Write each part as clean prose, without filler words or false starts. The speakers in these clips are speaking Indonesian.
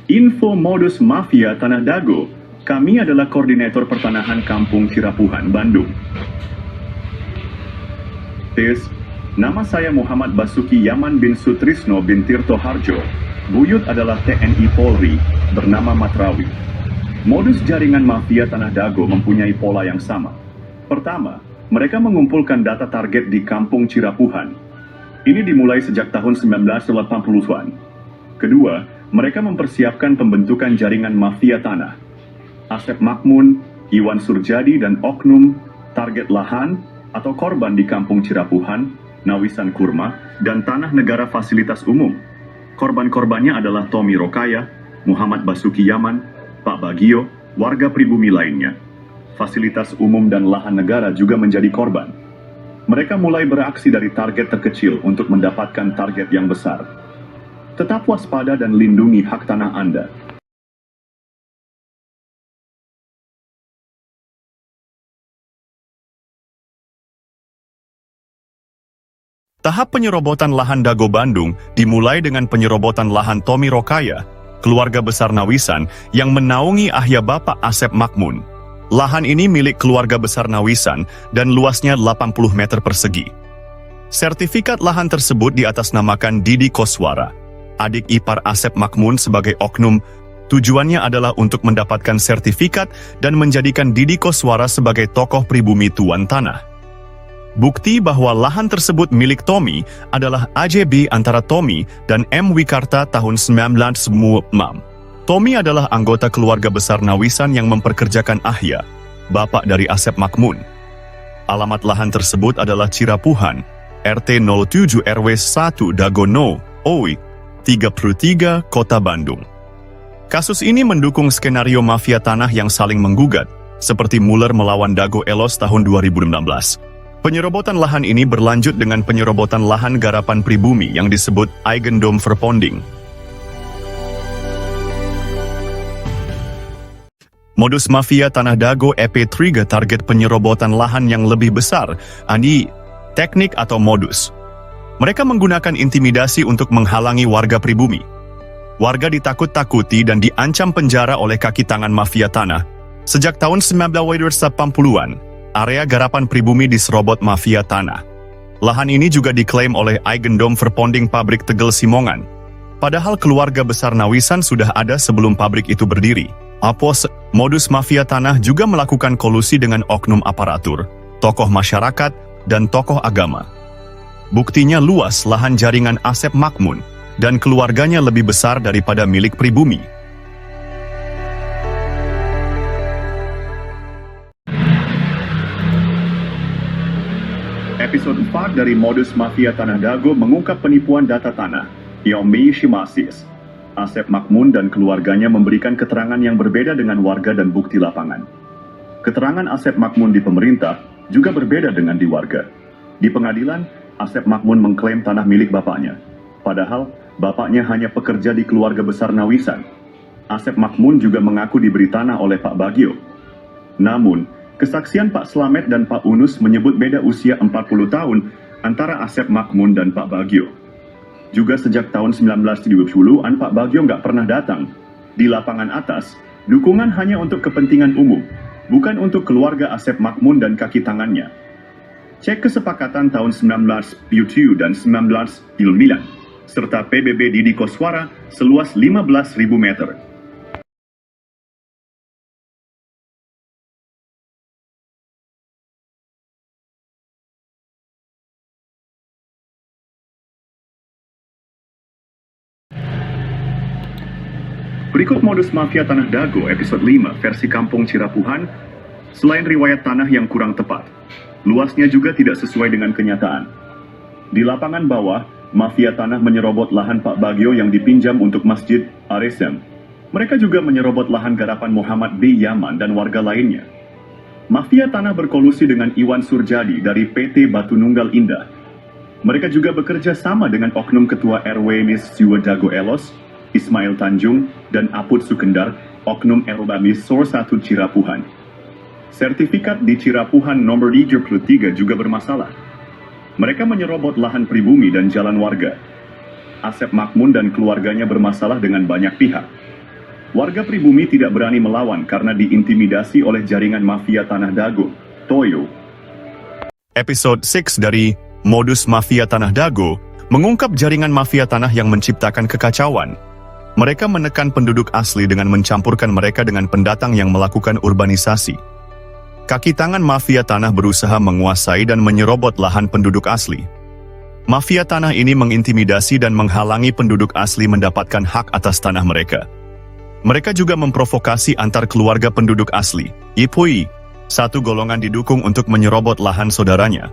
Info modus mafia Tanah Dago. Kami adalah koordinator pertanahan Kampung Cirapuhan, Bandung. Tes, nama saya Muhammad Basuki Yaman bin Sutrisno bin Tirto Harjo. Buyut adalah TNI Polri, bernama Matrawi. Modus jaringan mafia Tanah Dago mempunyai pola yang sama. Pertama, mereka mengumpulkan data target di Kampung Cirapuhan. Ini dimulai sejak tahun 1980-an. Kedua, mereka mempersiapkan pembentukan jaringan mafia tanah. Asep Makmun, Iwan Surjadi, dan oknum target lahan atau korban di Kampung Cirapuhan, Nawisan Kurma, dan tanah negara fasilitas umum. Korban-korbannya adalah Tommy Rokaya, Muhammad Basuki Yaman, Pak Bagio, warga pribumi lainnya. Fasilitas umum dan lahan negara juga menjadi korban. Mereka mulai beraksi dari target terkecil untuk mendapatkan target yang besar. Tetap waspada dan lindungi hak tanah Anda. Tahap penyerobotan lahan Dago Bandung dimulai dengan penyerobotan lahan Tommy Rokaya, keluarga besar Nawisan yang menaungi ayah Bapak Asep Makmun. Lahan ini milik keluarga besar Nawisan dan luasnya 80 meter persegi. Sertifikat lahan tersebut diatasnamakan Didi Koswara, adik ipar Asep Makmun sebagai oknum. Tujuannya adalah untuk mendapatkan sertifikat dan menjadikan Didi Koswara sebagai tokoh pribumi tuan tanah. Bukti bahwa lahan tersebut milik Tommy adalah AJB antara Tommy dan M. Wikarta tahun 1996. Tommy adalah anggota keluarga besar Nawisan yang memperkerjakan Ahya, bapak dari Asep Makmun. Alamat lahan tersebut adalah Cirapuhan, RT 07 RW 1 Dagono, OI, 33, Kota Bandung. Kasus ini mendukung skenario mafia tanah yang saling menggugat, seperti Muller melawan Dago Elos tahun 2016. Penyerobotan lahan ini berlanjut dengan penyerobotan lahan garapan pribumi yang disebut Eigendom Verponding. Modus mafia Tanah Dago EP3 target penyerobotan lahan yang lebih besar, teknik atau modus. Mereka menggunakan intimidasi untuk menghalangi warga pribumi. Warga ditakut-takuti dan diancam penjara oleh kaki tangan mafia tanah. Sejak tahun 1980-an, area garapan pribumi diserobot mafia tanah. Lahan ini juga diklaim oleh Eigendom Verponding pabrik Tegel Simongan. Padahal keluarga besar Nawisan sudah ada sebelum pabrik itu berdiri. Modus mafia tanah juga melakukan kolusi dengan oknum aparatur, tokoh masyarakat, dan tokoh agama. Buktinya luas lahan jaringan Asep Makmun, dan keluarganya lebih besar daripada milik pribumi. Episode 4 dari modus mafia Tanah Dago mengungkap penipuan data tanah, Yomi Shimasis. Asep Makmun dan keluarganya memberikan keterangan yang berbeda dengan warga dan bukti lapangan. Keterangan Asep Makmun di pemerintah juga berbeda dengan di warga. Di pengadilan, Asep Makmun mengklaim tanah milik bapaknya. Padahal, bapaknya hanya pekerja di keluarga besar Nawisan. Asep Makmun juga mengaku diberi tanah oleh Pak Bagio. Namun, kesaksian Pak Slamet dan Pak Unus menyebut beda usia 40 tahun antara Asep Makmun dan Pak Bagio. Juga sejak tahun 1970-an Pak Bagio nggak pernah datang. Di lapangan atas, dukungan hanya untuk kepentingan umum, bukan untuk keluarga Asep Makmun dan kaki tangannya. Cek kesepakatan tahun 1977 dan 1999, serta PBB Didi Koswara seluas 15.000 meter. Berikut modus mafia Tanah Dago episode 5 versi Kampung Cirapuhan. Selain riwayat tanah yang kurang tepat, luasnya juga tidak sesuai dengan kenyataan. Di lapangan bawah, mafia tanah menyerobot lahan Pak Bagio yang dipinjam untuk Masjid Al-Islam. Mereka juga menyerobot lahan garapan Muhammad B. Yaman dan warga lainnya. Mafia tanah berkolusi dengan Iwan Surjadi dari PT Batu Nunggal Indah. Mereka juga bekerja sama dengan oknum ketua RW Nis Jiwa Dago Elos, Ismail Tanjung, dan Aput Sukendar, oknum Erobamis Sor 1 Cirapuhan. Sertifikat di Cirapuhan nomor 33 juga bermasalah. Mereka menyerobot lahan pribumi dan jalan warga. Asep Makmun dan keluarganya bermasalah dengan banyak pihak. Warga pribumi tidak berani melawan karena diintimidasi oleh jaringan mafia Tanah Dago, Toyo. Episode 6 dari Modus Mafia Tanah Dago mengungkap jaringan mafia tanah yang menciptakan kekacauan. Mereka menekan penduduk asli dengan mencampurkan mereka dengan pendatang yang melakukan urbanisasi. Kaki tangan mafia tanah berusaha menguasai dan menyerobot lahan penduduk asli. Mafia tanah ini mengintimidasi dan menghalangi penduduk asli mendapatkan hak atas tanah mereka. Mereka juga memprovokasi antar keluarga penduduk asli, Ipui. Satu golongan didukung untuk menyerobot lahan saudaranya.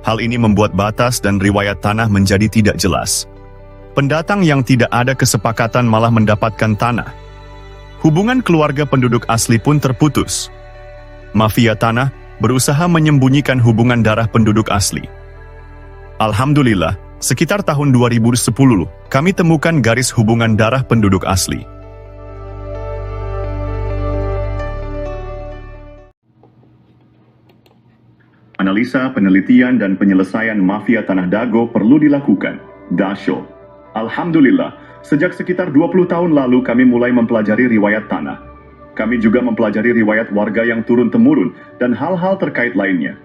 Hal ini membuat batas dan riwayat tanah menjadi tidak jelas. Pendatang yang tidak ada kesepakatan malah mendapatkan tanah. Hubungan keluarga penduduk asli pun terputus. Mafia tanah berusaha menyembunyikan hubungan darah penduduk asli. Alhamdulillah, sekitar tahun 2010, kami temukan garis hubungan darah penduduk asli. Analisa, penelitian, dan penyelesaian mafia Tanah Dago perlu dilakukan. Dasho. Alhamdulillah, sejak sekitar 20 tahun lalu kami mulai mempelajari riwayat tanah. Kami juga mempelajari riwayat warga yang turun-temurun dan hal-hal terkait lainnya.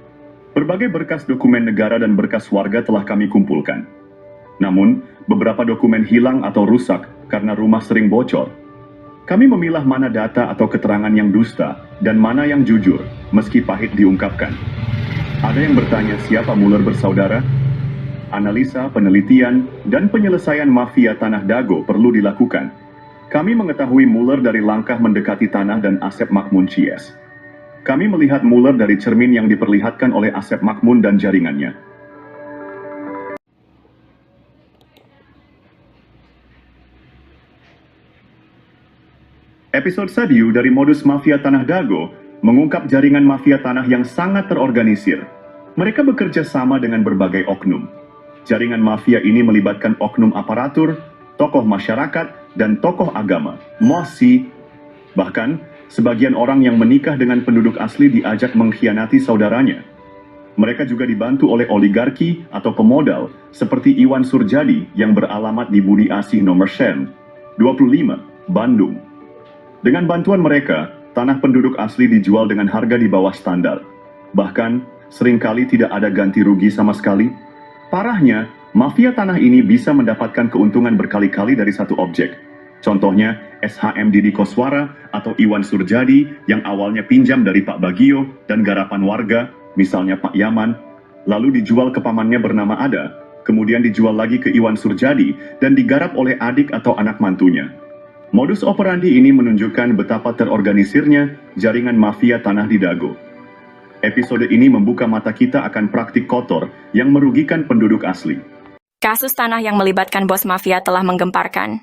Berbagai berkas dokumen negara dan berkas warga telah kami kumpulkan. Namun, beberapa dokumen hilang atau rusak karena rumah sering bocor. Kami memilah mana data atau keterangan yang dusta dan mana yang jujur, meski pahit diungkapkan. Ada yang bertanya siapa Muller bersaudara? Analisa, penelitian, dan penyelesaian mafia Tanah Dago perlu dilakukan. Kami mengetahui Muller dari langkah mendekati tanah dan Asep Makmun Cies. Kami melihat Muller dari cermin yang diperlihatkan oleh Asep Makmun dan jaringannya. Episode Sadiu dari Modus Mafia Tanah Dago mengungkap jaringan mafia tanah yang sangat terorganisir. Mereka bekerja sama dengan berbagai oknum. Jaringan mafia ini melibatkan oknum aparatur, tokoh masyarakat, dan tokoh agama, mosi. Bahkan, sebagian orang yang menikah dengan penduduk asli diajak mengkhianati saudaranya. Mereka juga dibantu oleh oligarki atau pemodal, seperti Iwan Surjadi yang beralamat di Budi Asih nomor Sen, 25, Bandung. Dengan bantuan mereka, tanah penduduk asli dijual dengan harga di bawah standar. Bahkan, seringkali tidak ada ganti rugi sama sekali. Parahnya, mafia tanah ini bisa mendapatkan keuntungan berkali-kali dari satu objek. Contohnya, SHM Didi Koswara atau Iwan Surjadi yang awalnya pinjam dari Pak Bagio dan garapan warga, misalnya Pak Yaman, lalu dijual ke pamannya bernama Ada, kemudian dijual lagi ke Iwan Surjadi dan digarap oleh adik atau anak mantunya. Modus operandi ini menunjukkan betapa terorganisirnya jaringan mafia tanah di Dago. Episode ini membuka mata kita akan praktik kotor yang merugikan penduduk asli. Kasus tanah yang melibatkan bos mafia telah menggemparkan.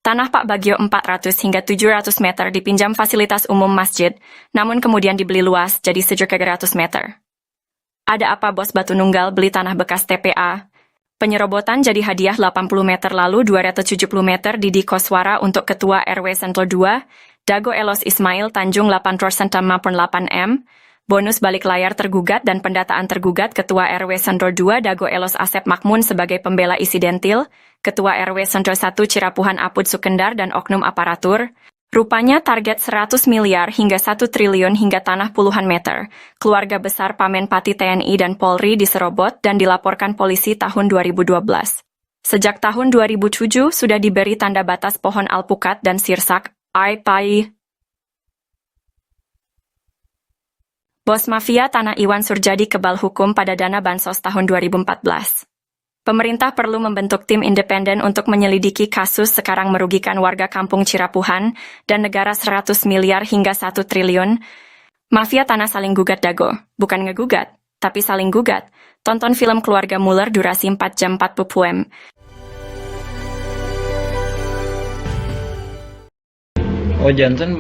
Tanah Pak Bagio 400 hingga 700 meter dipinjam fasilitas umum masjid, namun kemudian dibeli luas jadi 700 meter. Ada apa bos Batu Nunggal beli tanah bekas TPA? Penyerobotan jadi hadiah 80 meter lalu 270 meter Didi Koswara untuk Ketua RW Sentul 2, Dago Elos Ismail Tanjung 8% 8M, bonus balik layar tergugat dan pendataan tergugat Ketua RW Sentul 2 Dago Elos Asep Makmun sebagai pembela isidentil, Ketua RW Sentul 1 Cirapuhan Apud Sukendar dan oknum aparatur. Rupanya target 100 miliar hingga 1 triliun hingga tanah puluhan meter. Keluarga besar Pamenpati TNI dan Polri diserobot dan dilaporkan polisi tahun 2012. Sejak tahun 2007 sudah diberi tanda batas pohon alpukat dan sirsak, Pai. Bos mafia tanah Iwan Surjadi kebal hukum pada dana bansos tahun 2014. Pemerintah perlu membentuk tim independen untuk menyelidiki kasus sekarang merugikan warga kampung Cirapuhan dan negara 100 miliar hingga 1 triliun. Mafia tanah saling gugat Dago, bukan ngegugat, tapi saling gugat. Tonton film Keluarga Muller durasi 4 jam 40 poem. Oh jantan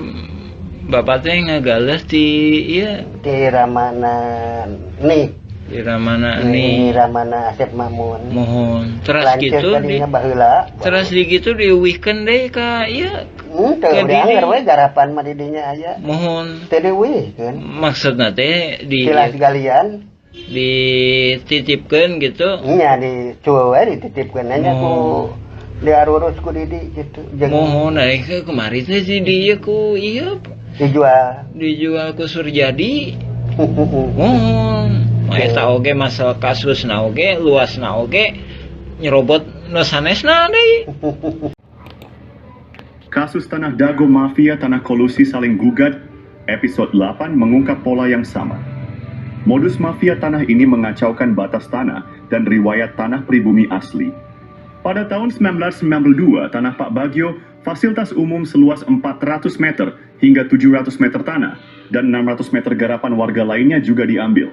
bapaknya ngagales di iya di Ramana nih di Ramana di nih Ramana Asep Makmun mohon terus lanceuk gitu di tadinya baheula terus di gitu di weekend deh kak iya teu ke udah didi. we garapan mah didinya aya mohon teu dieuwihkeun maksudna teh di tilas galian dititipkeun gitu nya di cueu we dititipkeun nya ku dia urus ku Didi gitu. Mohon naik ke kemarin teh si dia ku iya Dijual. ku Surjadi. Mohon. Eta oge masalah kasusna oge luasna oge nyerobot nu sanesna deui. Kasus Tanah Dago Mafia Tanah Kolusi Saling Gugat, episode 8 mengungkap pola yang sama. Modus mafia tanah ini mengacaukan batas tanah dan riwayat tanah pribumi asli. Pada tahun 1992, Tanah Pak Bagio, fasilitas umum seluas 400 meter hingga 700 meter tanah, dan 600 meter garapan warga lainnya juga diambil.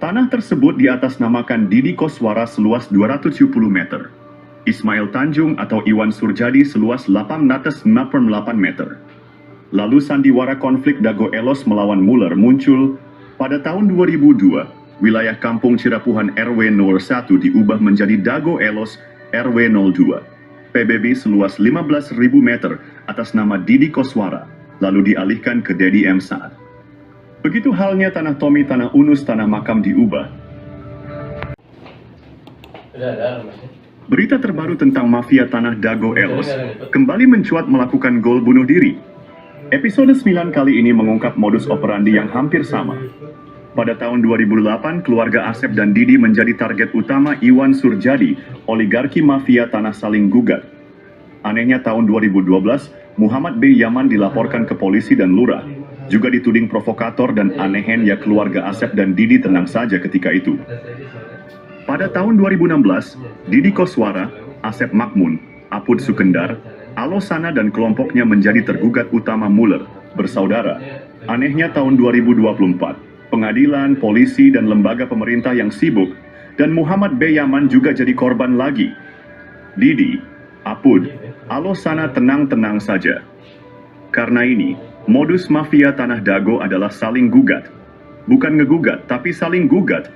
Tanah tersebut diatasnamakan Didi Koswara seluas 270 meter. Ismail Tanjung atau Iwan Surjadi seluas 898 meter. Lalu sandiwara konflik Dago Elos melawan Muller muncul. Pada tahun 2002, wilayah Kampung Cirapuhan RW 01 diubah menjadi Dago Elos RW 02. PBB seluas 15.000 meter atas nama Didi Koswara, lalu dialihkan ke Dedi M. Saad. Begitu halnya Tanah Tomi, Tanah Unus, Tanah Makam diubah. Berita terbaru tentang mafia Tanah Dago Elos kembali mencuat melakukan gol bunuh diri. Episode 9 kali ini mengungkap modus operandi yang hampir sama. Pada tahun 2008, keluarga Asep dan Didi menjadi target utama Iwan Surjadi, oligarki mafia Tanah Saling Gugat. Anehnya tahun 2012, Muhammad B. Yaman dilaporkan ke polisi dan lurah. Juga dituding provokator dan anehen ya keluarga Asep dan Didi tenang saja ketika itu. Pada tahun 2016, Didi Koswara, Asep Makmun, Apud Sukendar, Alosana dan kelompoknya menjadi tergugat utama Muller, bersaudara. Anehnya tahun 2024, pengadilan, polisi, dan lembaga pemerintah yang sibuk, dan Muhammad B. Yaman juga jadi korban lagi. Didi, Apud, Alosana tenang-tenang saja. Karena ini, modus mafia Tanah Dago adalah saling gugat. Bukan ngegugat, tapi saling gugat.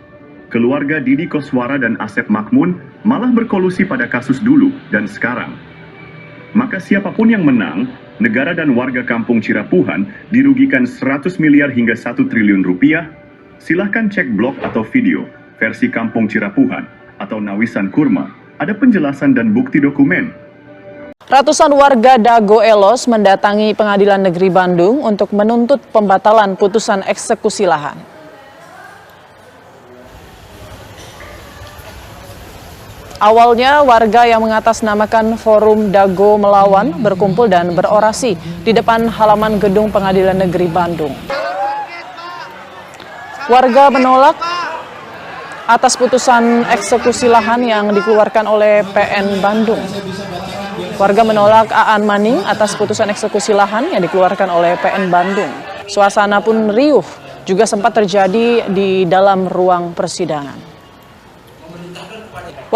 Keluarga Didi Koswara dan Asep Makmun malah berkolusi pada kasus dulu dan sekarang. Maka siapapun yang menang, negara dan warga Kampung Cirapuhan dirugikan 100 miliar hingga 1 triliun rupiah. Silahkan cek blog atau video versi Kampung Cirapuhan atau Nawisan Kurma. Ada penjelasan dan bukti dokumen. Ratusan warga Dago Elos mendatangi Pengadilan Negeri Bandung untuk menuntut pembatalan putusan eksekusi lahan. Awalnya warga yang mengatasnamakan Forum Dago Melawan berkumpul dan berorasi di depan halaman gedung Pengadilan Negeri Bandung. Warga menolak atas putusan eksekusi lahan yang dikeluarkan oleh PN Bandung. Warga menolak Aan Maning atas putusan eksekusi lahan yang dikeluarkan oleh PN Bandung. Suasana pun riuh juga sempat terjadi di dalam ruang persidangan.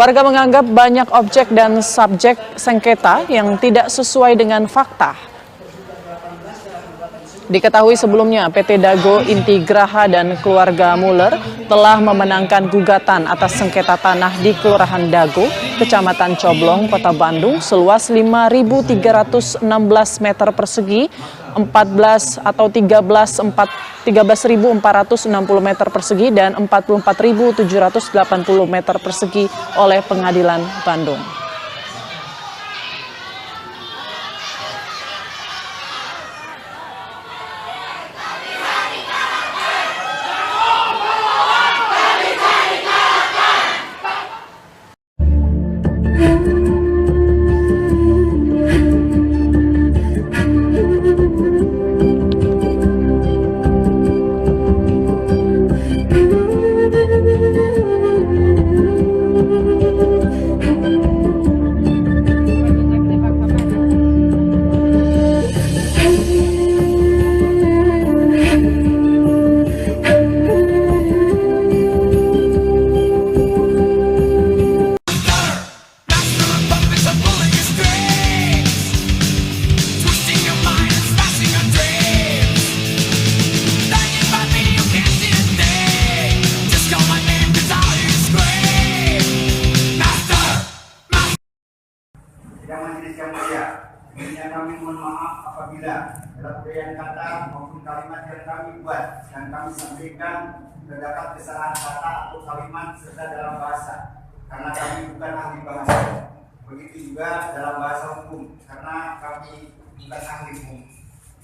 Warga menganggap banyak objek dan subjek sengketa yang tidak sesuai dengan fakta. Diketahui sebelumnya PT Dago Inti Graha dan keluarga Muller telah memenangkan gugatan atas sengketa tanah di Kelurahan Dago, Kecamatan Coblong, Kota Bandung seluas 5.316 meter persegi, 13.460 meter persegi dan 44.780 meter persegi oleh Pengadilan Bandung. Pemberian kata maupun kalimat yang kami buat dan kami sampaikan terdapat kesalahan kata atau kalimat serta dalam bahasa karena kami bukan ahli bahasa. Begitu juga juga dalam bahasa hukum, karena kami bukan ahli hukum.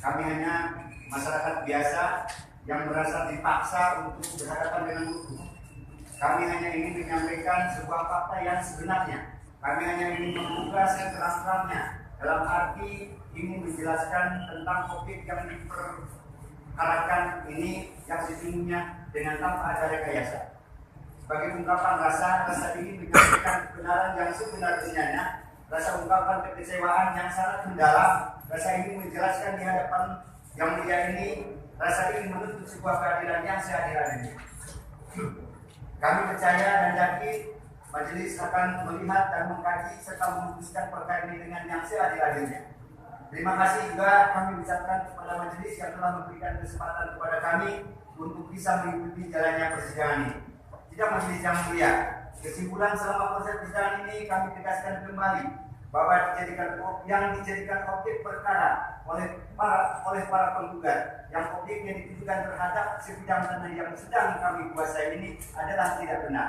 Kami hanya masyarakat biasa yang merasa dipaksa untuk berhadapan dengan hukum. Kami hanya ingin menyampaikan sebuah fakta yang sebenarnya. Kami hanya ingin membuka seterang-terangnya, dalam arti ingin menjelaskan tentang topik yang diperkarakan ini yang sesungguhnya dengan tanpa ada rekayasa. Sebagai ungkapan rasa ingin menyampaikan kebenaran yang sebenar-benarnya, rasa ungkapan kekecewaan yang sangat mendalam, rasa ingin menjelaskan di hadapan yang mulia ini, rasa ingin menuntut sebuah keadilan yang seadil-adilnya. Kami percaya dan yakin majelis akan melihat dan mengkaji serta memutuskan perkara ini dengan yang seadil-adilnya. Terima kasih juga kami ucapkan kepada majelis yang telah memberikan kesempatan kepada kami untuk bisa mengikuti jalannya persidangan ini. Tidak majelis yang mulia, kesimpulan selama proses persidangan ini kami tegaskan kembali bahwa yang dijadikan objek perkara oleh para penggugat, yang objeknya ditujukan terhadap sebidang tanah yang sedang kami kuasai ini adalah tidak benar.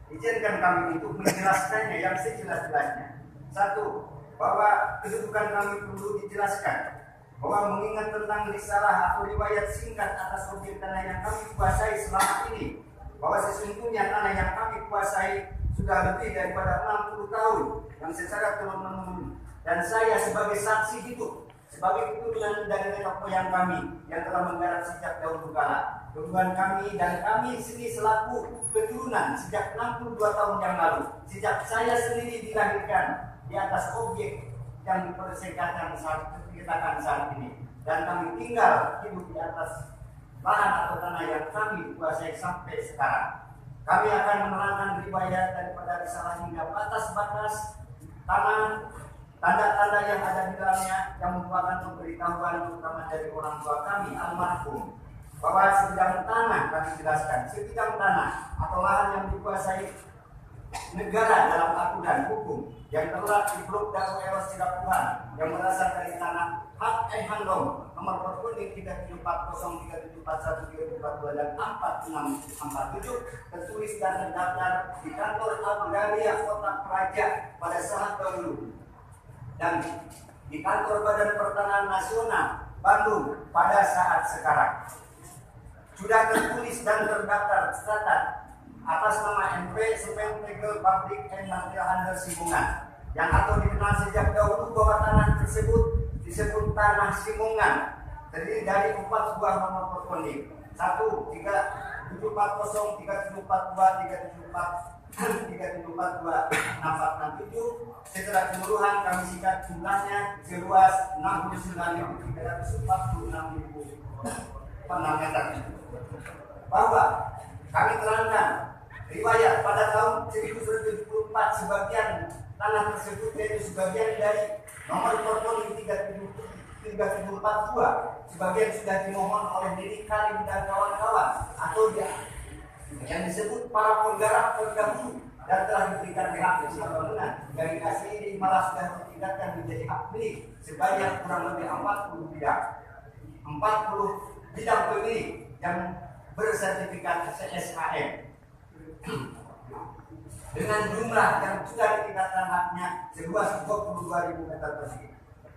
Izinkan kami untuk menjelaskannya yang sejelas-jelasnya. Satu, bahwa kedudukan kami perlu dijelaskan, bahwa mengingat tentang risalah atau riwayat singkat atas objek tanah yang kami kuasai selama ini, bahwa sesungguhnya tanah yang kami kuasai sudah lebih daripada 60 tahun yang secara turun-menurun, dan saya sebagai saksi hidup, sebagai keturunan dari nenek moyang kami yang telah menggarap sejak dahulu kala. Keturunan kami dan kami sendiri selaku keturunan sejak 62 tahun yang lalu, sejak saya sendiri dilahirkan di atas objek yang dipersengketakan saat ini, dan kami tinggal hidup di atas lahan atau tanah yang kami kuasai sampai sekarang. Kami akan menerangkan riwayat daripada risalah hingga batas-batas tanah, tanda-tanda yang ada di dalamnya yang merupakan pemberitahuan terutama dari orang tua kami almarhum, bahwa sebidang tanah, kami jelaskan, sebidang tanah atau lahan yang dikuasai negara dalam aturan hukum yang terletak di Blok Dago Eros Cidapuhan yang berasal dari tanah hak Handong nomor perkuning 3740 3741 3742 dan 4647 tertulis dan terdaftar di kantor Agraria Kota Praja pada saat dahulu dan di kantor Badan Pertanahan Nasional Bandung pada saat sekarang. Sudah tertulis dan terdaftar tercatat atas nama MP Semen Tegel Public and Material Handler Simungan yang atau dikenal sejak dahulu bahwa tanah tersebut disebut tanah Simungan, terdiri dari 4 buah nomor perkonik 1, 3, 740, 3742, 3742, 6467. Secara keseluruhan kami singkat jumlahnya seluas 69.346 meter. Bahwa kami terangkan riwayat pada tahun 1974 sebagian tanah tersebut yaitu sebagian dari nomor perkonik 3742 sebagian sudah dimohon oleh Nini Karim dan kawan-kawan atau yang disebut para penggarap terdahulu dan telah diberikan hak bangunan. Dari kasih ini malah sudah ditingkatkan menjadi hak milik sebanyak kurang lebih 40 bidang pemilik yang bersertifikat CSHM dengan jumlah yang sudah ditingkatkan haknya seluas 22.000 meter persegi.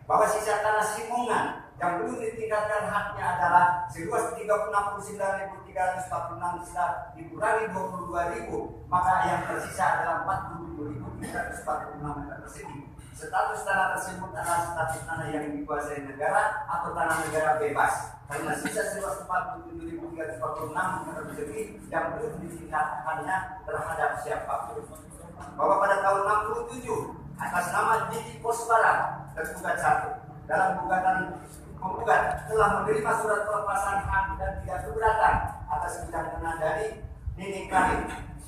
Bahwa sisa tanah Simungan yang belum ditingkatkan haknya adalah seluas 39.346 setelah dikurangi 22.000, maka yang tersisa adalah 47.346 meter persegi. Status tanah tersebut adalah status tanah yang dikuasai negara atau tanah negara bebas, karena sisa seluas 47.346 meter persegi yang belum ditingkatkannya terhadap siapapun. Bahwa pada tahun 67 atas nama Didi Kosbara tergugat 1 dalam gugatan penggugat telah menerima surat pelepasan hak dan tidak keberatan atas bidang tanah dari Nini Karim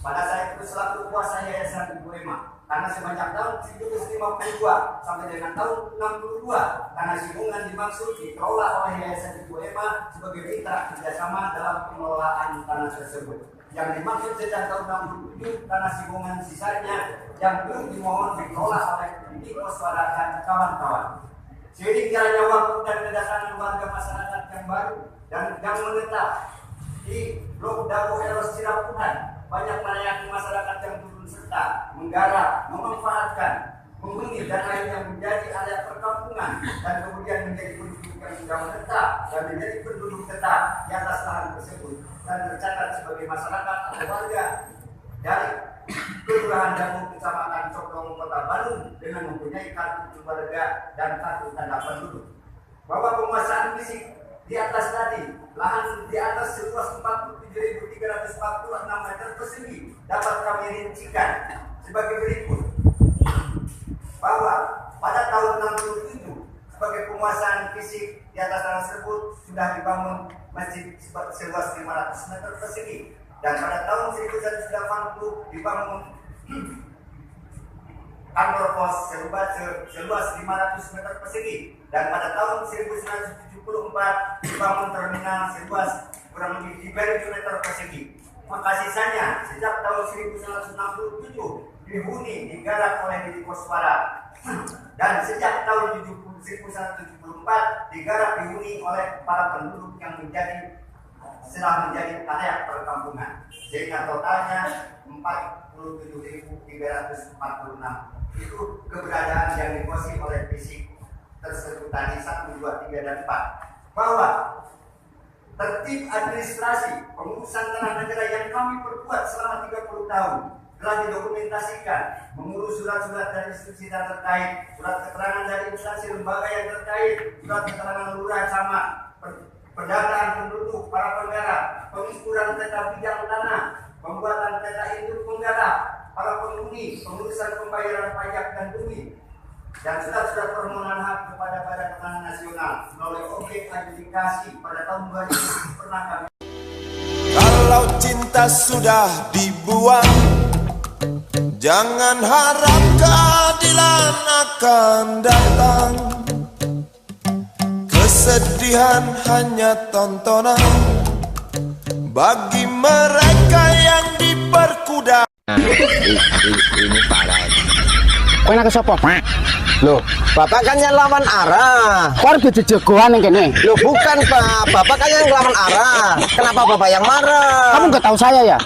pada saat itu selaku kuasa Yayasan Ibu Ema, karena sebanyak tahun 1952 sampai dengan tahun 62 tanah Simungan dimaksud dikelola oleh Yayasan Ibu Ema sebagai mitra kerjasama dalam pengelolaan tanah tersebut. Yang dimaksud sejak tahun 67 tanah Simungan sisanya yang belum dimohon dikelola oleh Didi Koswara dan kawan-kawan. Seiring jalannya waktu dan kedatangan warga masyarakat yang baru dan yang menetap di Blok Dago Eros Cidapuhan, banyak melayani masyarakat yang turun serta menggarap, memanfaatkan, menghuni dan akhirnya menjadi area perkampungan dan kemudian menjadi penduduk yang sudah menetap dan menjadi penduduk tetap di atas lahan tersebut dan tercatat sebagai masyarakat atau warga dari Kelurahan Dago, Kecamatan Condong, Kota Bandung dengan mempunyai kartu keluarga dan kartu tanda penduduk. Bahwa penguasaan fisik di atas tadi, lahan di atas seluas 47.346 meter persegi dapat kami rincikan sebagai berikut. Bahwa pada tahun 67 sebagai penguasaan fisik di atas tanah tersebut sudah dibangun masjid seluas 500 meter persegi dan pada tahun 1980 dibangun kantor pos seluas 500 meter persegi dan pada tahun 1974 dibangun terminal seluas kurang lebih 3.000 meter persegi. Maka sisanya sejak tahun 1967 dihuni digarap oleh Deddy Koswara dan sejak tahun 1974 digarap dihuni oleh para penduduk yang setelah menjadi area perkampungan sehingga totalnya 47.346 itu keberadaan yang dikuasai oleh fisik tersebut tadi 1, 2, 3, dan 4 bahwa tertib administrasi pengurusan tanah negara yang kami perbuat selama 30 tahun telah didokumentasikan mengurus surat-surat dari institusi terkait, surat keterangan dari instansi lembaga yang terkait, surat keterangan lurah camat, pendataan penduduk, para penggarap, pengukuran peta bidang tanah, pembuatan peta induk penggarap, para penghuni, pengurusan pembayaran pajak dan bumi, dan surat-surat permohonan hak kepada Badan Pangan Nasional melalui objek adjudikasi pada tahun 2000 pernah kami. Kalau cinta sudah dibuang, jangan harap keadilan akan datang. Kesedihan hanya tontonan bagi mereka yang diperkuda. Ini parah. Kowe nak sapa? Loh, Bapak kan yang lawan arah. Kok ada jagoan yang kene? Loh, bukan Pak, Bapak kan yang lawan arah. Kenapa Bapak yang marah? Kamu nggak tahu saya ya?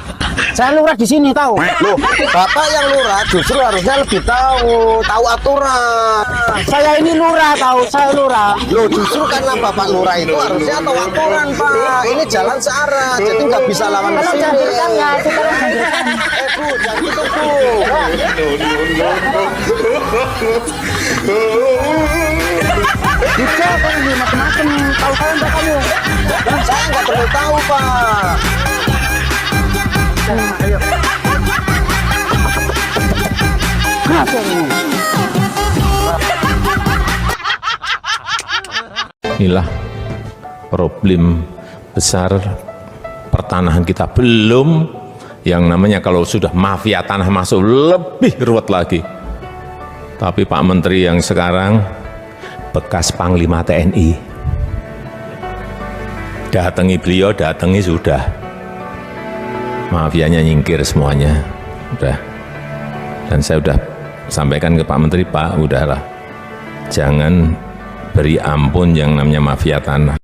Saya lurah di sini tahu. Loh, Bapak yang lurah justru harusnya lebih tahu aturan. Saya ini lurah tahu, saya lurah. Loh, justru karena Bapak lurah itu harusnya tahu aturan Pak. Ini jalan searah, jadi nggak bisa lawan Kalau sini. jambirkan ya, itu kalau jambirkan. Bu, jangan gitu Bu. Bisa kan ini macam-macam. Tahu saya enggak kamu? Saya nggak perlu tahu Pak. Ayo. Inilah problem besar pertanahan kita. Belum yang namanya kalau sudah mafia tanah masuk lebih ruwet lagi. Tapi Pak Menteri yang sekarang bekas Panglima TNI, datangi beliau, datangi sudah, mafianya nyingkir semuanya, udah. Dan saya udah sampaikan ke Pak Menteri, Pak, udahlah, jangan beri ampun yang namanya mafia tanah.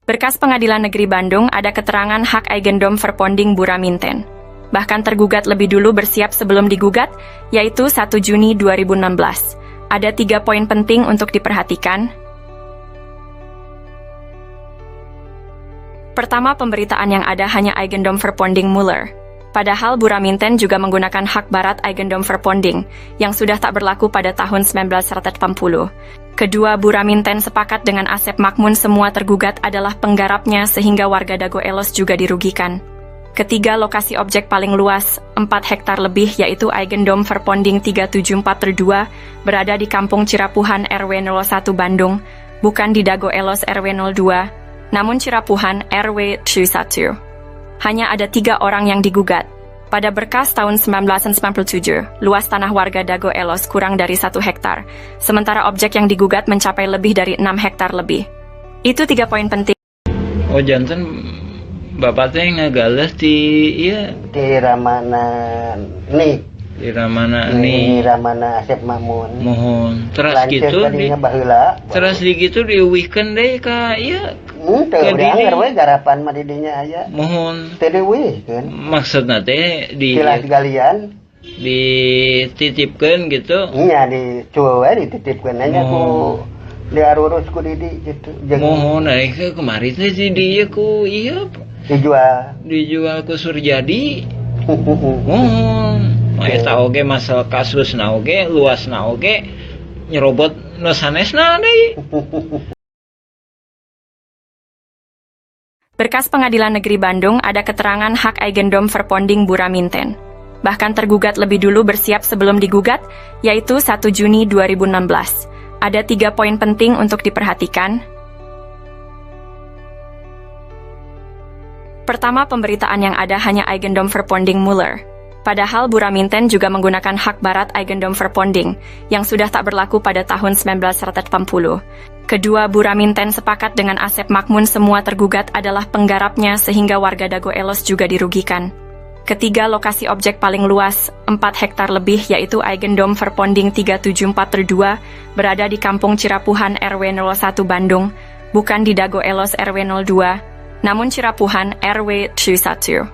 Berkas Pengadilan Negeri Bandung ada keterangan hak Eigendom Verponding Buraminten. Bahkan tergugat lebih dulu bersiap sebelum digugat, yaitu 1 Juni 2016. Ada 3 poin penting untuk diperhatikan. Pertama, pemberitaan yang ada hanya Eigendom Verponding Muller. Padahal Buraminten juga menggunakan hak barat Eigendom Verponding, yang sudah tak berlaku pada tahun 1980. Kedua, Buraminten sepakat dengan Asep Makmun semua tergugat adalah penggarapnya sehingga warga Dago Elos juga dirugikan. Ketiga, lokasi objek paling luas, 4 hektar lebih yaitu Eigendom Verponding 374/2, berada di Kampung Cirapuhan RW 01 Bandung, bukan di Dago Elos RW 02, namun Cirapuhan RW 1. Hanya ada 3 orang yang digugat. Pada berkas tahun 1997, luas tanah warga Dago Elos kurang dari 1 hektar, sementara objek yang digugat mencapai lebih dari 6 hektar lebih. Itu 3 poin penting. Oh, janten bapak teh ngegales di iya Di Ramana nih. di Ramana Di nih. Ramana Asep Mamun. Mohon. Terus Lanceuk gitu tadinya baheula. terus di gitu diuwihkeun deui ka iya. Teu Ke dianggar diri. we garapan mah di dinya aya. Mohon. Teu dieuwihkeun. Maksudna teh Kilas galian. dititipkeun gitu. Iya dicueul we dititipkeun nya ku diarurus ku Didi gitu. Mohon ke kemari teh si dieu ku iya dijual ku Surjadi. Mohon. Eta oge masalah kasusna oge, luasna oge nyerobot nu sanesna deui. Berkas Pengadilan Negeri Bandung ada keterangan hak Eigendom Verponding Buraminten. Bahkan tergugat lebih dulu bersiap sebelum digugat, yaitu 1 Juni 2016. Ada 3 poin penting untuk diperhatikan. Pertama, pemberitaan yang ada hanya Eigendom Verponding Muller. Padahal Buraminten juga menggunakan hak barat Eigendom Verponding, yang sudah tak berlaku pada tahun 1980. Kedua, Buraminten sepakat dengan Asep Makmun semua tergugat adalah penggarapnya sehingga warga Dago Elos juga dirugikan. Ketiga, lokasi objek paling luas, 4 hektar lebih yaitu Eigendom Verponding 374/2, berada di Kampung Cirapuhan RW 01 Bandung, bukan di Dago Elos RW 02, namun Cirapuhan RW 1.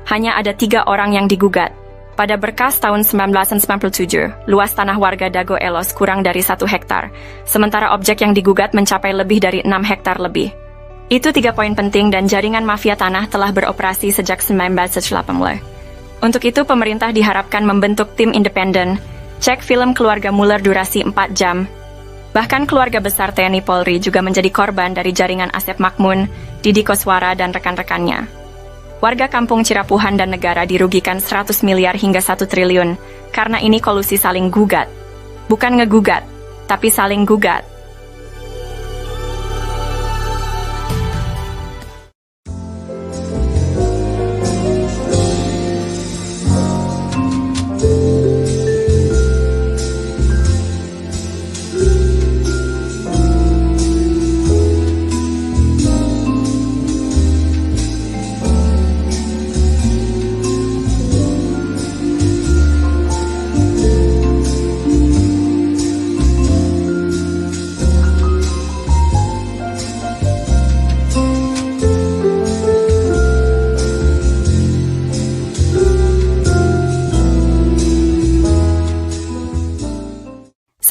Hanya ada 3 orang yang digugat. Pada berkas tahun 1997, luas tanah warga Dago Elos kurang dari 1 hektar, sementara objek yang digugat mencapai lebih dari 6 hektar lebih. Itu 3 poin penting dan jaringan mafia tanah telah beroperasi sejak 1980. Untuk itu, pemerintah diharapkan membentuk tim independen, cek film keluarga Muller durasi 4 jam. Bahkan keluarga besar TNI Polri juga menjadi korban dari jaringan Asep Makmun, Didi Koswara, dan rekan-rekannya. Warga Kampung Cirapuhan dan negara dirugikan 100 miliar hingga 1 triliun, karena ini kolusi saling gugat. Bukan ngegugat, tapi saling gugat.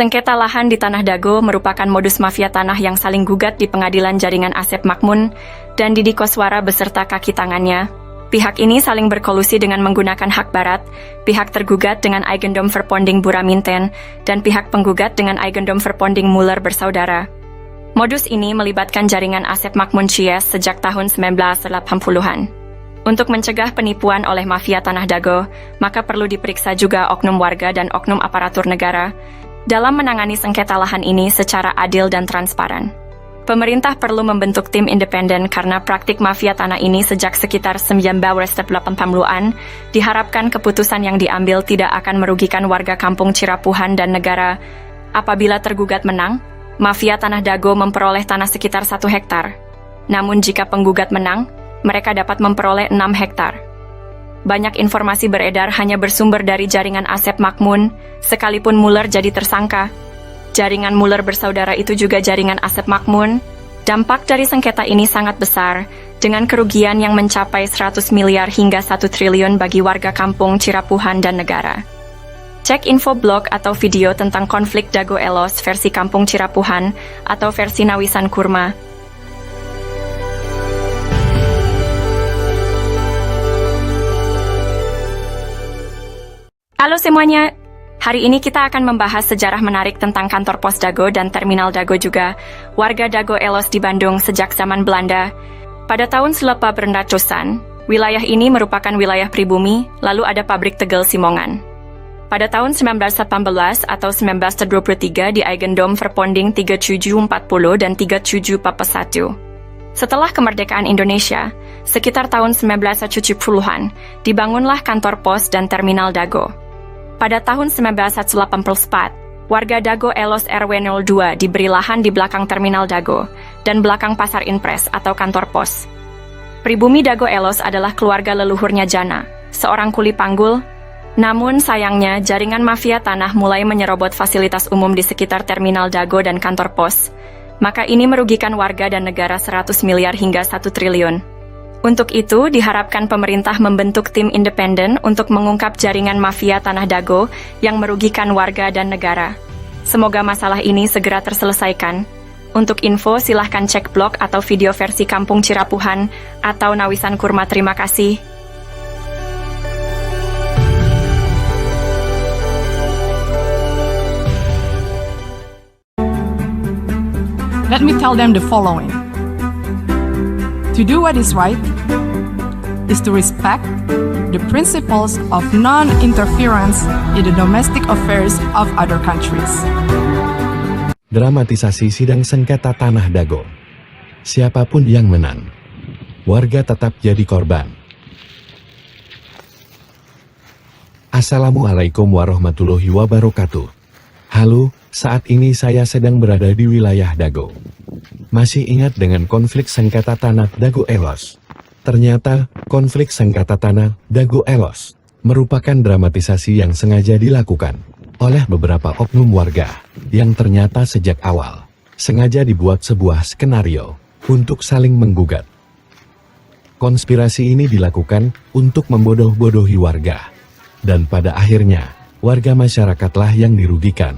Sengketa lahan di Tanah Dago merupakan modus mafia tanah yang saling gugat di pengadilan jaringan Asep Makmun dan Didi Koswara beserta kaki tangannya. Pihak ini saling berkolusi dengan menggunakan hak barat, pihak tergugat dengan Eigendom Verponding Buraminten, dan pihak penggugat dengan Eigendom Verponding Muller bersaudara. Modus ini melibatkan jaringan Asep Makmun Cies sejak tahun 1980-an. Untuk mencegah penipuan oleh mafia Tanah Dago, maka perlu diperiksa juga oknum warga dan oknum aparatur negara dalam menangani sengketa lahan ini secara adil dan transparan. Pemerintah perlu membentuk tim independen karena praktik mafia tanah ini sejak sekitar 1980-an, diharapkan keputusan yang diambil tidak akan merugikan warga Kampung Cirapuhan dan negara. Apabila tergugat menang, mafia Tanah Dago memperoleh tanah sekitar 1 hektar. Namun jika penggugat menang, mereka dapat memperoleh 6 hektar. Banyak informasi beredar hanya bersumber dari jaringan Asep Makmun, sekalipun Muller jadi tersangka. Jaringan Muller bersaudara itu juga jaringan Asep Makmun, Dampak dari sengketa ini sangat besar, dengan kerugian yang mencapai 100 miliar hingga 1 triliun bagi warga kampung Cirapuhan dan negara. Cek info blog atau video tentang konflik Dago Elos versi Kampung Cirapuhan atau versi Nawisan Kurma. Halo semuanya, hari ini kita akan membahas sejarah menarik tentang kantor pos Dago dan terminal Dago juga, warga Dago Elos di Bandung sejak zaman Belanda. Pada tahun 1800-an, wilayah ini merupakan wilayah pribumi, lalu ada pabrik tegel Simongan. Pada tahun 1918 atau 1923 di Eigendom Verponding 3740 dan 3741. Setelah kemerdekaan Indonesia, sekitar tahun 1970-an, dibangunlah kantor pos dan terminal Dago. Pada tahun 1984, warga Dago Elos RW 02 diberi lahan di belakang terminal Dago dan belakang pasar Inpres atau kantor pos. Pribumi Dago Elos adalah keluarga leluhurnya Jana, seorang kuli panggul. Namun sayangnya jaringan mafia tanah mulai menyerobot fasilitas umum di sekitar terminal Dago dan kantor pos. Maka ini merugikan warga dan negara 100 miliar hingga 1 triliun. Untuk itu, diharapkan pemerintah membentuk tim independen untuk mengungkap jaringan mafia tanah Dago yang merugikan warga dan negara. Semoga masalah ini segera terselesaikan. Untuk info, silahkan cek blog atau video versi Kampung Cirapuhan atau Nawisan Kurma. Terima kasih. Let me tell them the following. To do what is right is to respect the principles of non-interference in the domestic affairs of other countries. Dramatisasi sidang sengketa tanah Dago. Siapapun yang menang, warga tetap jadi korban. Assalamualaikum warahmatullahi wabarakatuh. Halo, saat ini saya sedang berada di wilayah Dago. Masih ingat dengan konflik sengketa tanah Dago Elos? Ternyata, konflik sengketa tanah Dago Elos merupakan dramatisasi yang sengaja dilakukan oleh beberapa oknum warga yang ternyata sejak awal sengaja dibuat sebuah skenario untuk saling menggugat. Konspirasi ini dilakukan untuk membodoh-bodohi warga, dan pada akhirnya warga masyarakatlah yang dirugikan.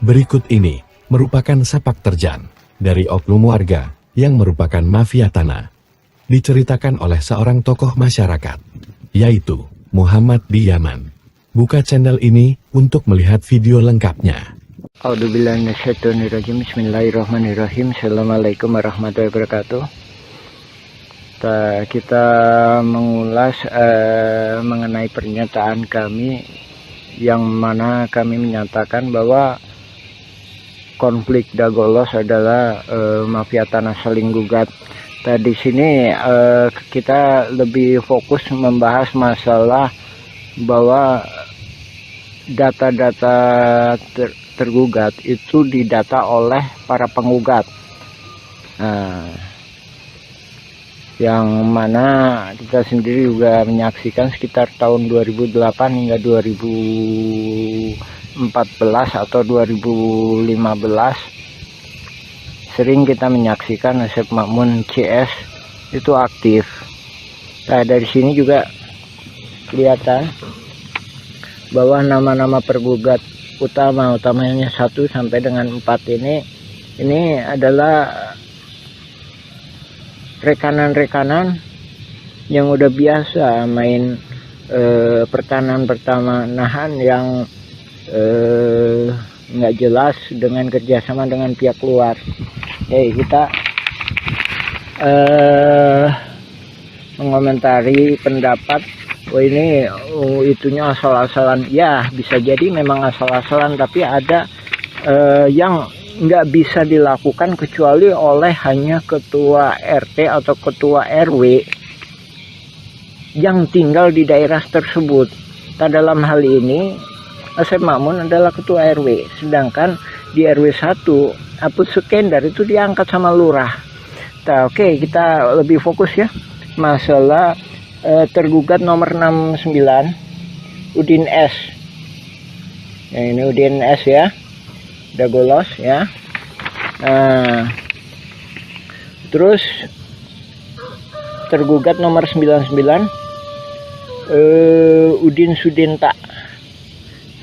Berikut ini merupakan sepak terjang dari oknum warga yang merupakan mafia tanah. Diceritakan oleh seorang tokoh masyarakat, yaitu Muhammad di Yaman. Buka channel ini untuk melihat video lengkapnya. A'udzubillahiminasyaitonirrajim. Bismillahirrahmanirrahim. Assalamualaikum warahmatullahi wabarakatuh. Kita mengulas mengenai pernyataan kami yang mana kami menyatakan bahwa konflik Dago Elos adalah mafia tanah saling gugat. Di sini kita lebih fokus membahas masalah bahwa data-data tergugat itu didata oleh para penggugat. Yang mana kita sendiri juga menyaksikan sekitar tahun 2008 hingga 2014 atau 2015 sering kita menyaksikan Asep Makmun CS itu aktif. Dari sini juga kelihatan bahwa nama-nama pergugat utamanya 1 sampai dengan 4 ini adalah rekanan-rekanan yang udah biasa main pertanahan yang nggak jelas dengan kerjasama dengan pihak luar. Kita mengomentari pendapat ini itunya asal-asalan. Ya, bisa jadi memang asal-asalan, tapi ada yang nggak bisa dilakukan kecuali oleh hanya ketua RT atau ketua RW yang tinggal di daerah tersebut. Dalam hal ini Asep Makmun adalah ketua RW, sedangkan di RW 1 Aput Sukendar itu diangkat sama lurah. Oke, kita lebih fokus ya masalah tergugat nomor 69 Udin S. Ini Udin S ya, Dago Elos ya. Nah, terus tergugat nomor 99 Udin Sudenta,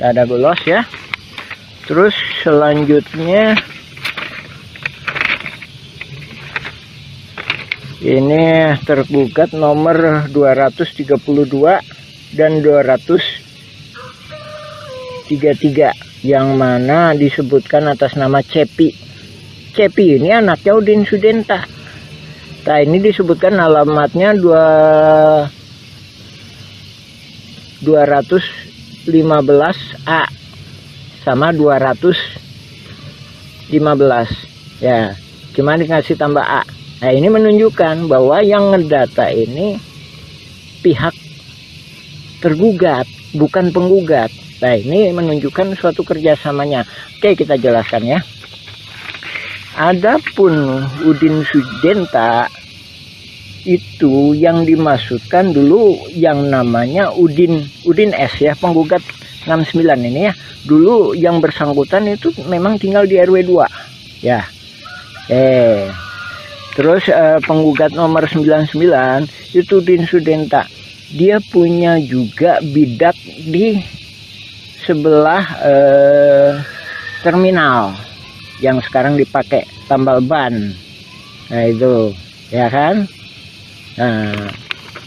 tak ada bolos ya. Terus selanjutnya ini tergugat nomor 232 dan 233 yang mana disebutkan atas nama Cepi. Cepi ini anaknya Udin Sudenta. Nah, ini disebutkan alamatnya 215A sama 215 ya, cuma dikasih tambah A. Nah, ini menunjukkan bahwa yang ngedata ini pihak tergugat, bukan penggugat. Nah, ini menunjukkan suatu kerjasamanya. Oke, kita jelaskan ya. Adapun Udin Sudenta itu yang dimaksudkan dulu yang namanya Udin S ya, penggugat 69 ini ya. Dulu yang bersangkutan itu memang tinggal di RW 2 ya. Terus penggugat nomor 99 itu Udin Sudenta. Dia punya juga bidak di sebelah terminal yang sekarang dipakai tambal ban. Nah itu ya kan. Nah,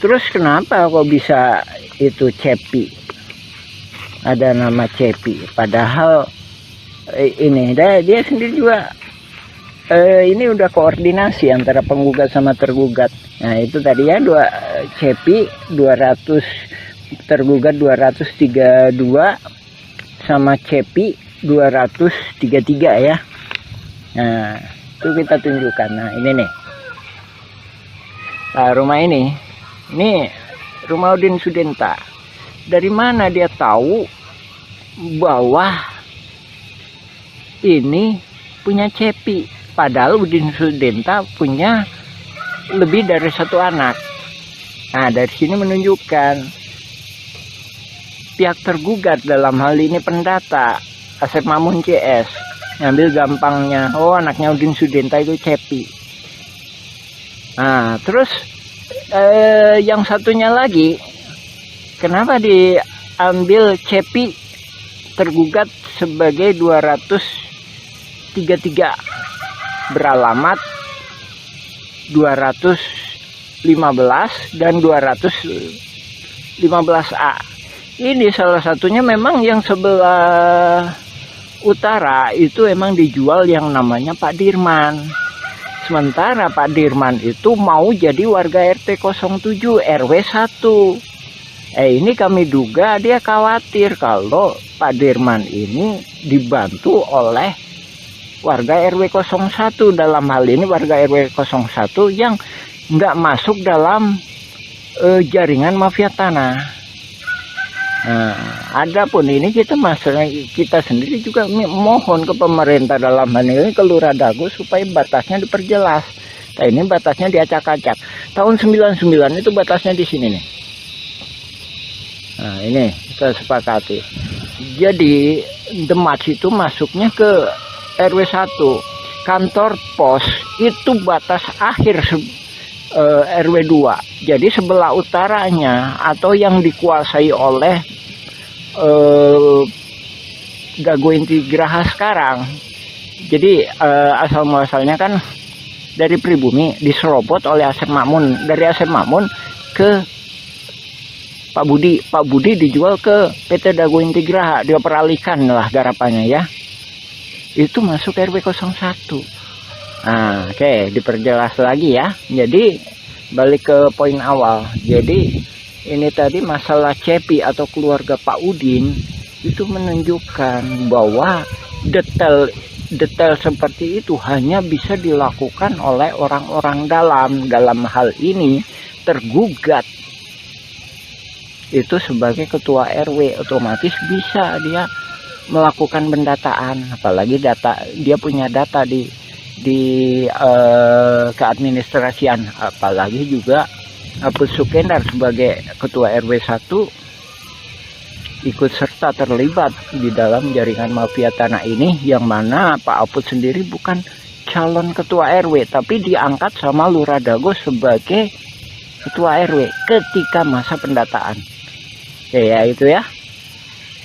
terus kenapa kok bisa itu Cepi, ada nama Cepi, padahal ini dia sendiri juga ini udah koordinasi antara penggugat sama tergugat. Nah itu tadi ya, Cepi 200, tergugat 232 sama Cepi 233 ya. Nah itu kita tunjukkan. Nah ini nih, nah, rumah ini rumah Udin Sudenta. Dari mana dia tahu bahwa ini punya Cepi, padahal Udin Sudenta punya lebih dari satu anak. Nah dari sini menunjukkan pihak tergugat, dalam hal ini pendata Asep Makmun CS, ngambil gampangnya, oh anaknya Udin Sudenta itu Cepi. Nah terus yang satunya lagi, kenapa diambil Cepi tergugat sebagai 233 beralamat 215 dan 215A. Ini salah satunya memang yang sebelah utara itu emang dijual yang namanya Pak Dirman. Sementara Pak Dirman itu mau jadi warga RT 07 RW 1. Ini kami duga dia khawatir kalau Pak Dirman ini dibantu oleh warga RW 01, dalam hal ini warga RW 01 yang nggak masuk dalam jaringan mafia tanah. Nah, adapun ini kita sendiri juga mohon ke pemerintah, dalam hal ini ke Lurah Dago, supaya batasnya diperjelas. Nah, ini batasnya diacak-acak. Tahun 99 itu batasnya di sini nih. Nah, ini kita sepakati. Jadi Demak itu masuknya ke RW 1. Kantor pos itu batas akhir RW 2. Jadi sebelah utaranya atau yang dikuasai oleh Dago Inti Graha sekarang. Jadi asal muasalnya kan dari pribumi diserobot oleh Asep Makmun, dari Asep Makmun ke Pak Budi. Pak Budi dijual ke PT Dago Inti Graha, dia peralihkan lah garapannya ya. Itu masuk RW 01. Nah, oke, diperjelas lagi ya. Jadi balik ke poin awal. Jadi ini tadi masalah Cepi atau keluarga Pak Udin itu menunjukkan bahwa detail seperti itu hanya bisa dilakukan oleh orang-orang dalam hal ini tergugat itu sebagai ketua RW, otomatis bisa dia melakukan pendataan, apalagi dia punya data di keadministrasian, apalagi juga Apus Sukendar sebagai ketua RW 1 ikut serta terlibat di dalam jaringan mafia tanah ini, yang mana Pak Apus sendiri bukan calon ketua RW, tapi diangkat sama Lurah Dago sebagai ketua RW ketika masa pendataan. Oke ya, itu ya.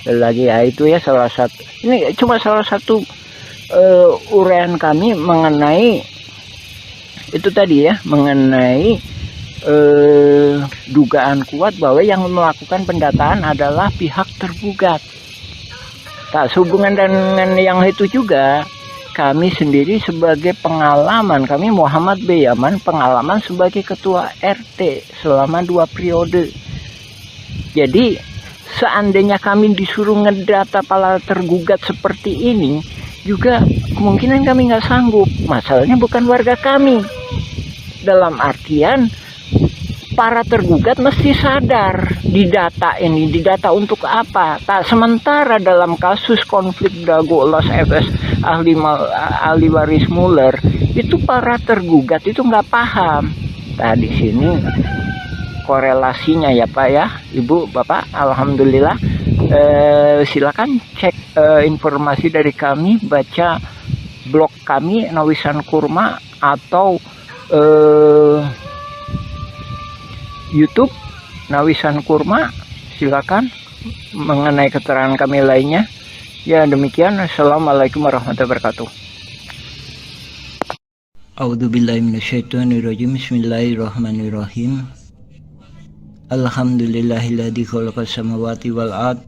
Lagi ya, itu ya salah satu. Ini cuma salah satu uraian kami mengenai itu tadi ya, mengenai dugaan kuat bahwa yang melakukan pendataan adalah pihak tergugat. Tak sehubungan dengan yang itu juga, kami sendiri sebagai pengalaman, kami Muhammad B. Yaman, pengalaman sebagai ketua RT selama 2 periode. Jadi seandainya kami disuruh ngedata para tergugat seperti ini, juga kemungkinan kami nggak sanggup. Masalahnya bukan warga kami. Dalam artian para tergugat mesti sadar di data ini, didata untuk apa. Tak sementara dalam kasus konflik Dago Elos FS ahli waris Muller, itu para tergugat itu nggak paham. Nah di sini korelasinya ya Pak ya, Ibu, Bapak, alhamdulillah. Silakan cek informasi dari kami, baca blog kami Nawisan Kurma atau YouTube Nawisan Kurma, silakan mengenai keterangan kami lainnya. Ya demikian, assalamualaikum warahmatullahi wabarakatuh. A'udzubillahi minasyaitonirrajim. Bismillahirrahmanirrahim. Alhamdulillahilladzi khalaqas samawati wal ard.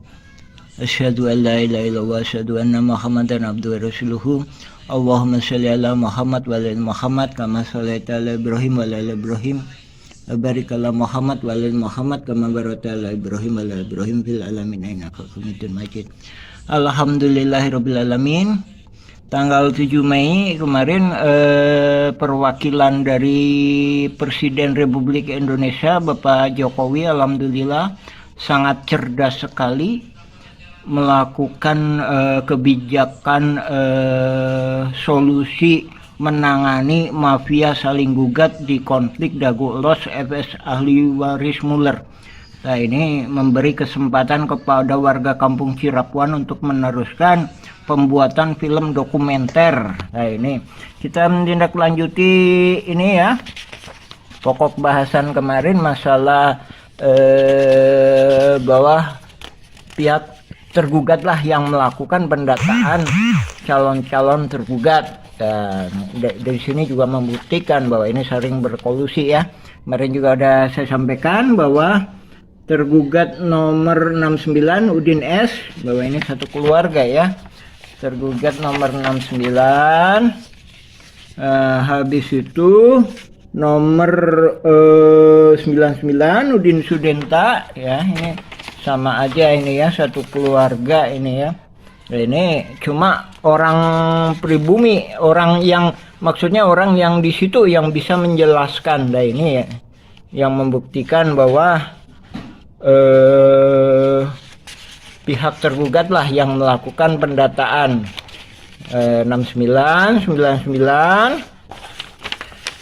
Asyhadu an la ilaha illallah wa asyhadu anna Muhammadan abduhu wa rasuluhu. Allahumma shalli ala Muhammad wa ala Muhammad kama shallaita ala Ibrahim wa ala Ibrahim. Barik ala Muhammad wa ala Muhammad kama barakta ala Ibrahim wa ala Ibrahim fil alamin innaka Hamidum Majid. Alhamdulillahirabbil alamin. Tanggal 7 Mei kemarin perwakilan dari Presiden Republik Indonesia Bapak Jokowi alhamdulillah sangat cerdas sekali melakukan kebijakan solusi menangani mafia saling gugat di konflik Dago Elos FS ahli waris Muller. Nah ini memberi kesempatan kepada warga kampung Cirapuan untuk meneruskan pembuatan film dokumenter. Nah ini kita menindaklanjuti ini ya, pokok bahasan kemarin masalah bahwa pihak tergugatlah yang melakukan pendataan calon-calon tergugat. Dan dari sini juga membuktikan bahwa ini sering berkolusi ya. Kemarin juga ada saya sampaikan bahwa tergugat nomor 69 Udin S, bahwa ini satu keluarga ya. Tergugat nomor 69, habis itu nomor 99 Udin Sudenta ya, ini sama aja ini ya, satu keluarga ini ya. Nah, ini cuma orang pribumi, orang yang maksudnya orang yang di situ yang bisa menjelaskan. Nah ini ya, yang membuktikan bahwa pihak tergugat lah yang melakukan pendataan. 69, 99.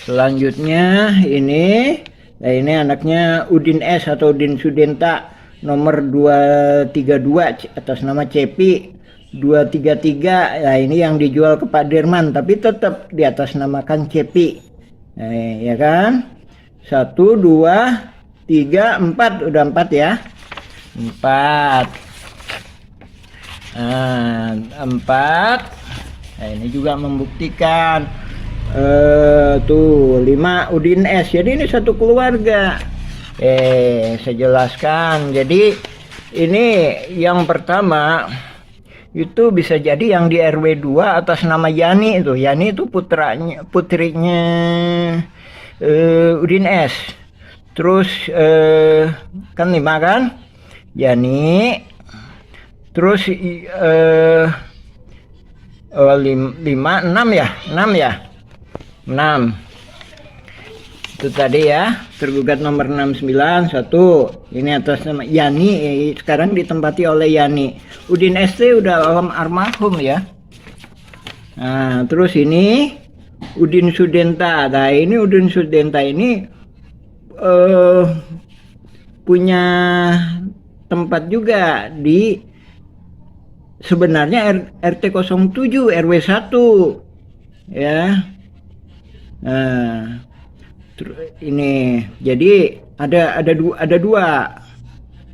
Selanjutnya ini, nah ini anaknya Udin S atau Udin Sudenta nomor 232 atas nama Cepi 233. Nah ini yang dijual ke Pak Dirman tapi tetap di atas namakan Cepi. Nah, ya kan? 1, 2, 3, 4, udah 4 ya. 4. Nah, 4. Nah, ini juga membuktikan tuh 5 Udin S. Jadi ini satu keluarga. Saya jelaskan. Jadi ini yang pertama itu bisa jadi yang di RW 2 atas nama Yani itu. Yani itu putrinya Udin S. Terus kan 5 kan? Yani. Terus 5, 6 ya? 6 ya? 6. Itu tadi ya, tergugat nomor 69, 1. Ini atas nama Yani, sekarang ditempati oleh Yani. Udin ST udah almarhum ya. Nah, terus ini Udin Sudenta. Nah, ini Udin Sudenta ini punya tempat juga di sebenarnya RT 07 RW 1. ya. Nah, ini jadi ada dua.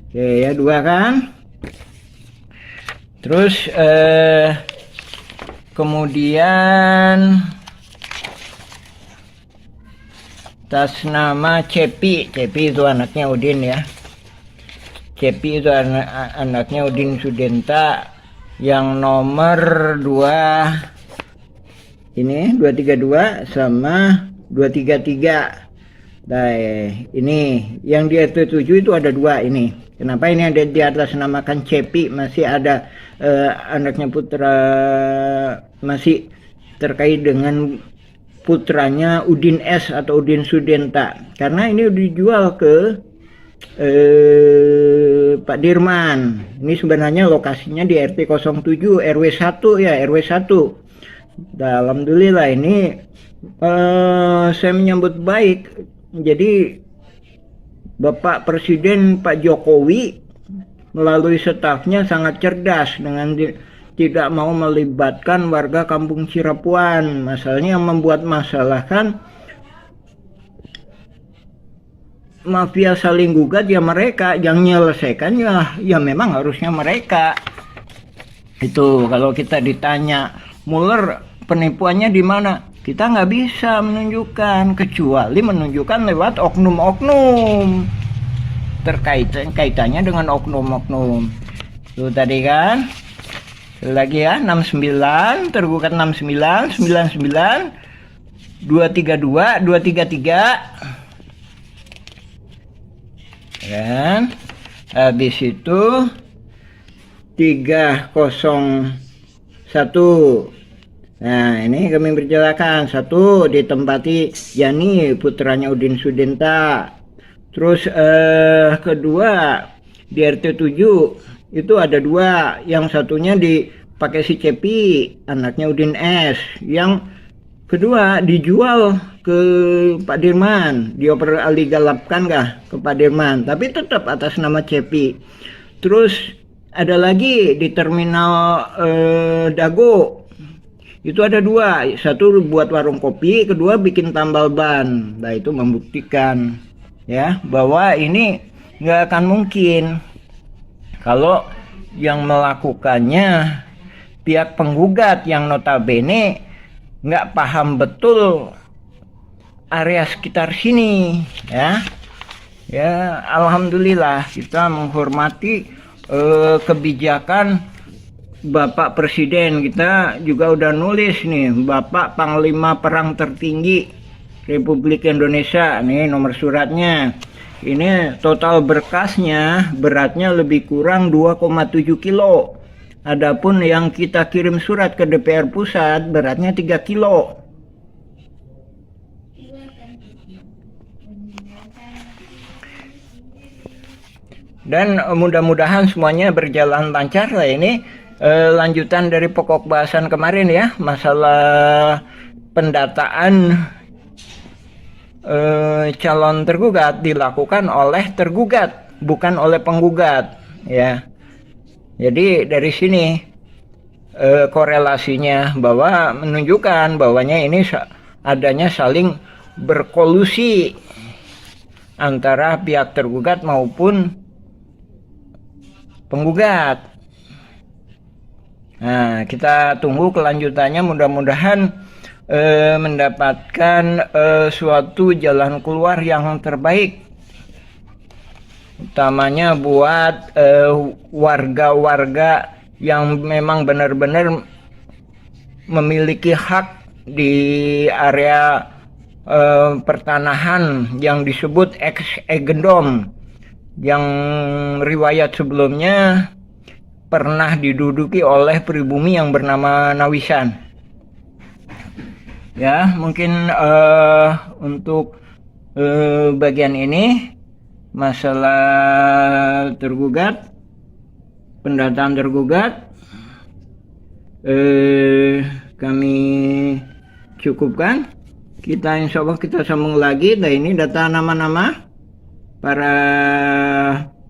Oke ya, dua kan. Terus kemudian atas nama Cepi itu anaknya Udin ya. Cepi itu anaknya Udin Sudenta, yang nomor 2 ini 232 sama 233. Nah, ini yang di RT 7 itu ada 2 ini. Kenapa ini ada di atas namakan Cepi? Masih ada anaknya putra, masih terkait dengan putranya Udin S atau Udin Sudenta. Karena ini dijual ke Pak Dirman. Ini sebenarnya lokasinya di RT 07 RW 1 ya, RW 1. Alhamdulillah ini saya menyambut baik. Jadi Bapak Presiden Pak Jokowi melalui stafnya sangat cerdas dengan tidak mau melibatkan warga Kampung Cirapuan. Masalahnya yang membuat masalah kan mafia saling gugat ya, mereka yang menyelesaikan ya memang harusnya mereka. Itu kalau kita ditanya Mueller penipuannya di mana, kita nggak bisa menunjukkan kecuali menunjukkan lewat oknum-oknum, kaitannya dengan oknum-oknum. Itu tadi kan lagi ya, 69 tergugat 69 99 232 233 kan. Habis itu 301. Nah, ini kami berjelaskan. 1 ditempati Yani putranya Udin Sudenta. Terus kedua di RT 7 itu ada 2. Yang satunya dipakai si Cepi, anaknya Udin S. Yang kedua dijual ke Pak Dirman, dioper aligalapkan ke Pak Dirman, tapi tetap atas nama Cepi. Terus ada lagi di terminal Dago. Itu ada 2, 1 buat warung kopi, kedua bikin tambal ban. Nah, itu membuktikan ya bahwa ini nggak akan mungkin kalau yang melakukannya pihak penggugat yang notabene nggak paham betul area sekitar sini ya. Ya, alhamdulillah kita menghormati kebijakan Bapak Presiden. Kita juga udah nulis nih, Bapak Panglima Perang Tertinggi Republik Indonesia, nih nomor suratnya. Ini total berkasnya beratnya lebih kurang 2,7 kilo. Adapun yang kita kirim surat ke DPR Pusat beratnya 3 kilo. Dan mudah-mudahan semuanya berjalan lancar lah. Ini lanjutan dari pokok bahasan kemarin ya, masalah pendataan calon tergugat dilakukan oleh tergugat, bukan oleh penggugat ya. Jadi dari sini korelasinya bahwa menunjukkan bahwanya ini adanya saling berkolusi antara pihak tergugat maupun penggugat. Nah, kita tunggu kelanjutannya, mudah-mudahan mendapatkan suatu jalan keluar yang terbaik, utamanya buat warga-warga yang memang benar-benar memiliki hak di area pertanahan yang disebut ex-egendom, yang riwayat sebelumnya pernah diduduki oleh pribumi yang bernama Nawisan. Ya, mungkin untuk bagian ini masalah tergugat, pendataan tergugat, kami cukupkan. Kita insya Allah kita sambung lagi. Nah, ini data nama-nama para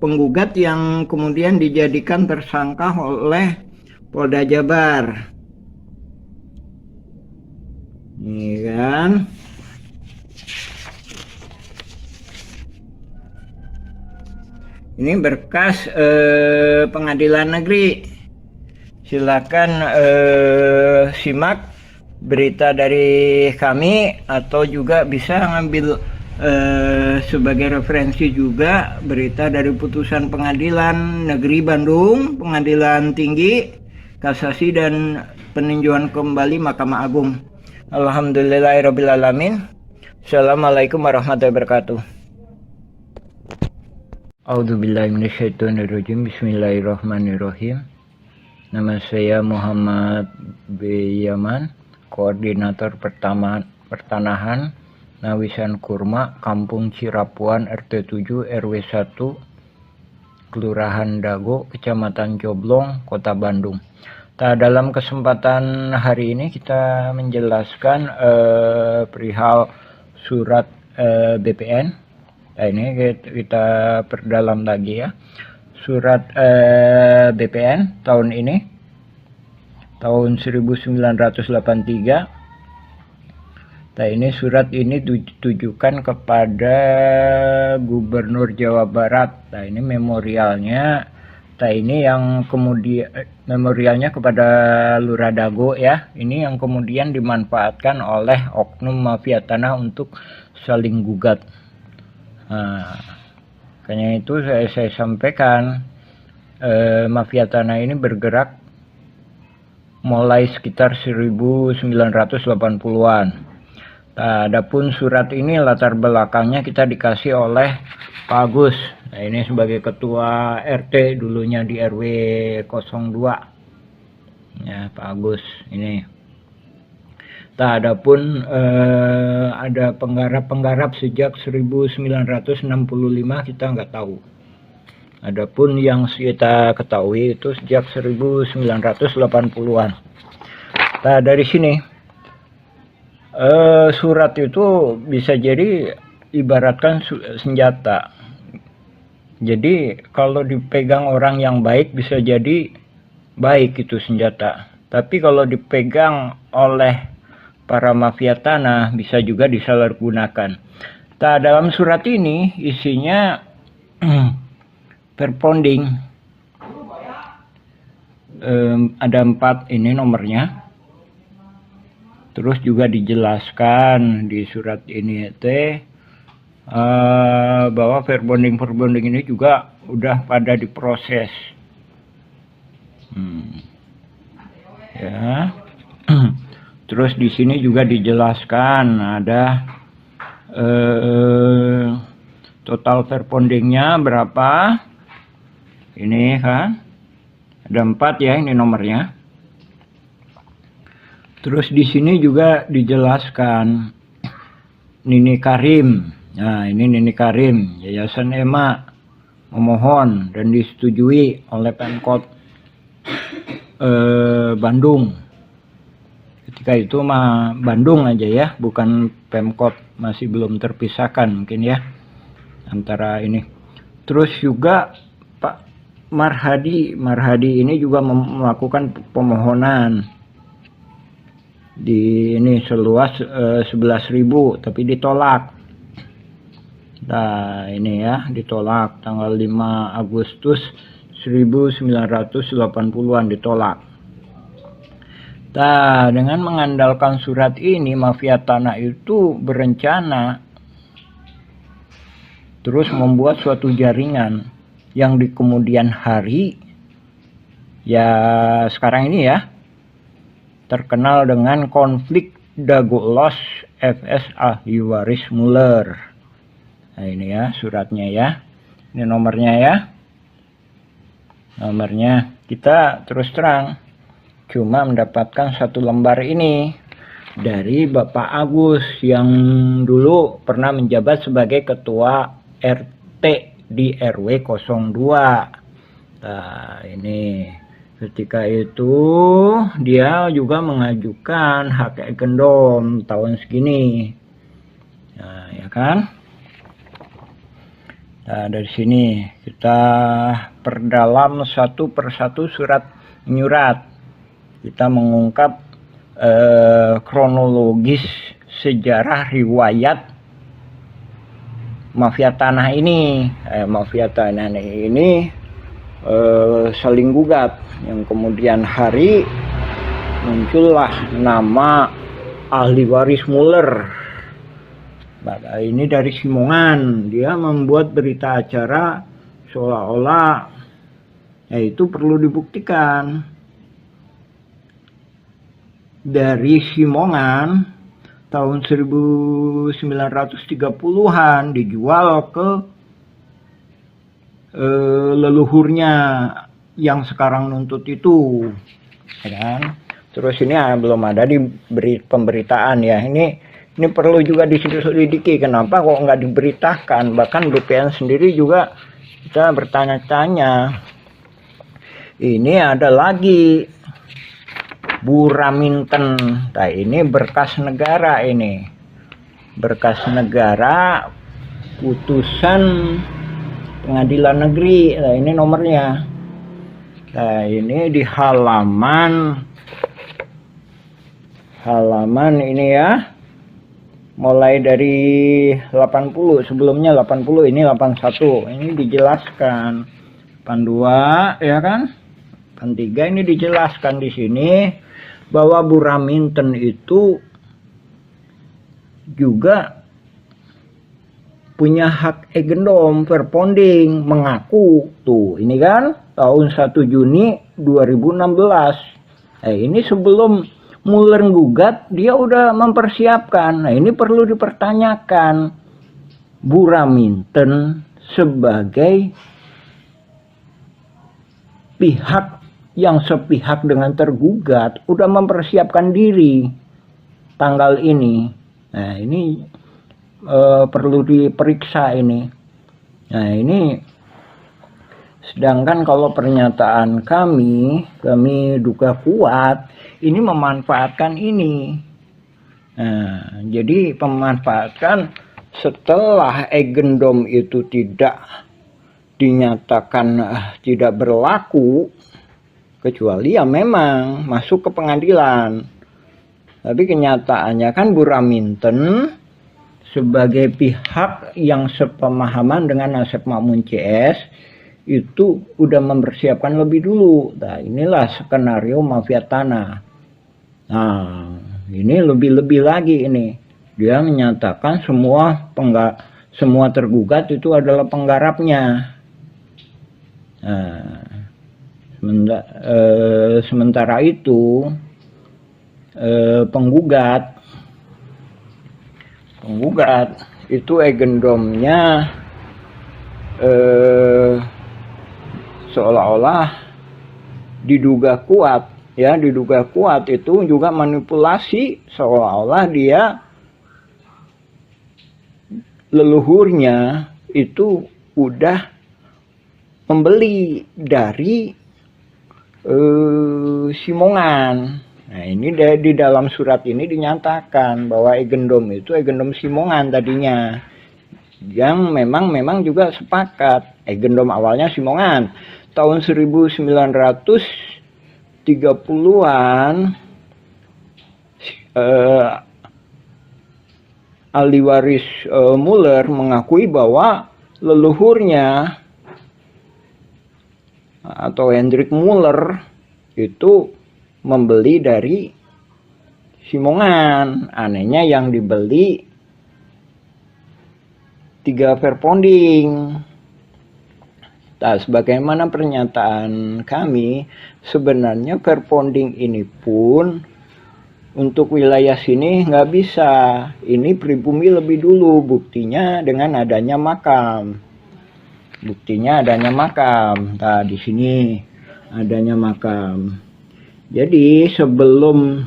penggugat yang kemudian dijadikan tersangka oleh Polda Jabar. Ini kan. Ini berkas pengadilan negeri. Silakan simak berita dari kami, atau juga bisa ngambil sebagai referensi juga berita dari putusan pengadilan negeri Bandung, pengadilan tinggi, kasasi, dan peninjauan kembali Mahkamah Agung. Alhamdulillahirrabbilalamin. Assalamualaikum warahmatullahi wabarakatuh. A'udzubillahiminasyaitonirrajim. Bismillahirrahmanirrahim. Nama saya Muhammad B. Yaman, Koordinator Pertanahan Nawisan Kurma, Kampung Cirapuan, RT 7 RW 1, Kelurahan Dago, Kecamatan Coblong, Kota Bandung. Dalam kesempatan hari ini kita menjelaskan perihal surat BPN. Nah, ini kita perdalam lagi ya. Surat BPN tahun ini, tahun 1983. Nah, ini surat ini ditujukan kepada Gubernur Jawa Barat. Nah, ini memorialnya. Nah, ini yang kemudian memorialnya kepada Lurah Dago ya. Ini yang kemudian dimanfaatkan oleh oknum mafia tanah untuk saling gugat. Nah, makanya itu saya sampaikan mafia tanah ini bergerak mulai sekitar 1980-an. Nah, adapun surat ini latar belakangnya kita dikasih oleh Pak Agus. Nah, ini sebagai ketua RT dulunya di RW 02. Ya, Pak Agus ini. Nah, adapun ada penggarap-penggarap sejak 1965 kita nggak tahu. Adapun yang kita ketahui itu sejak 1980-an. Nah, dari sini surat itu bisa jadi ibaratkan senjata. Jadi kalau dipegang orang yang baik bisa jadi baik itu senjata. Tapi kalau dipegang oleh para mafia tanah bisa juga disalahgunakan. Nah, dalam surat ini isinya perponding. Ada 4 ini nomornya. Terus juga dijelaskan di surat ini bahwa verbonding ini juga udah pada diproses. Ya. Terus di sini juga dijelaskan ada total verbondingnya berapa. Ini kan ada 4 ya, ini nomornya. Terus di sini juga dijelaskan Nini Karim. Nah, ini Nini Karim, Yayasan EMA memohon dan disetujui oleh Pemkot Bandung. Ketika itu mah Bandung aja ya, bukan Pemkot, masih belum terpisahkan mungkin ya antara ini. Terus juga Pak Marhadi ini juga melakukan pemohonan di ini seluas 11.000 tapi ditolak. Nah, ini ya ditolak tanggal 5 Agustus 1980-an ditolak. Nah, dengan mengandalkan surat ini, mafia tanah itu berencana terus membuat suatu jaringan yang di kemudian hari, ya sekarang ini ya, terkenal dengan konflik Dago Los FS Ahli Waris Muller. Nah, ini ya suratnya ya, ini nomornya ya, nomornya. Kita terus terang cuma mendapatkan 1 lembar ini dari Bapak Agus yang dulu pernah menjabat sebagai ketua RT di RW 02. Nah, ini ketika itu dia juga mengajukan hak gendom tahun segini. Nah, ya kan? Nah, dari sini kita perdalam satu persatu surat menyurat. Kita mengungkap kronologis sejarah riwayat mafia tanah ini. Mafia tanah ini saling gugat, yang kemudian hari muncullah nama ahli waris Muller. Nah, ini dari Simongan, dia membuat berita acara seolah-olah itu perlu dibuktikan. Dari Simongan tahun 1930-an dijual ke leluhurnya yang sekarang nuntut itu, ya kan? Terus ini belum ada di pemberitaan ya. Ini perlu juga diselidiki, kenapa kok nggak diberitakan. Bahkan BPN sendiri juga kita bertanya-tanya. Ini ada lagi Buraminten. Nah, ini berkas negara ini. Berkas negara putusan pengadilan negeri. Nah, ini nomornya. Nah, ini di halaman ini ya. Mulai dari 80, sebelumnya 80, ini 81. Ini dijelaskan. 82 ya kan? 83 ini dijelaskan di sini bahwa Buraminten itu juga punya hak agendom verponding, mengaku tuh ini kan tahun 1 Juni 2016. Ini sebelum Muller gugat dia udah mempersiapkan. Nah, ini perlu dipertanyakan. Buraminten sebagai pihak yang sepihak dengan tergugat udah mempersiapkan diri tanggal ini. Nah, ini perlu diperiksa ini. Nah, ini sedangkan kalau pernyataan kami duga kuat ini memanfaatkan ini. Nah, jadi memanfaatkan setelah agendom itu tidak dinyatakan tidak berlaku, kecuali ya memang masuk ke pengadilan. Tapi kenyataannya kan Buraminten sebagai pihak yang sepemahaman dengan Asep Makmun CS itu udah mempersiapkan lebih dulu. Nah, inilah skenario mafia tanah. Nah, ini lebih-lebih lagi ini. Dia menyatakan semua tergugat itu adalah penggarapnya. Nah, sementara itu penggugat itu agendomnya seolah-olah diduga kuat ya, diduga kuat itu juga manipulasi, seolah-olah dia leluhurnya itu udah membeli dari Simongan. Nah, ini di dalam surat ini dinyatakan bahwa agendom itu agendom Simongan tadinya, yang memang juga sepakat. Agendom awalnya Simongan tahun 1930-an. Ahli waris Muller mengakui bahwa leluhurnya atau Hendrik Muller itu membeli dari Simongan. Anehnya yang dibeli 3 verponding. Nah, sebagaimana pernyataan kami, sebenarnya verponding ini pun untuk wilayah sini nggak bisa. Ini pribumi lebih dulu, buktinya dengan adanya makam. Nah, di sini adanya makam. Jadi sebelum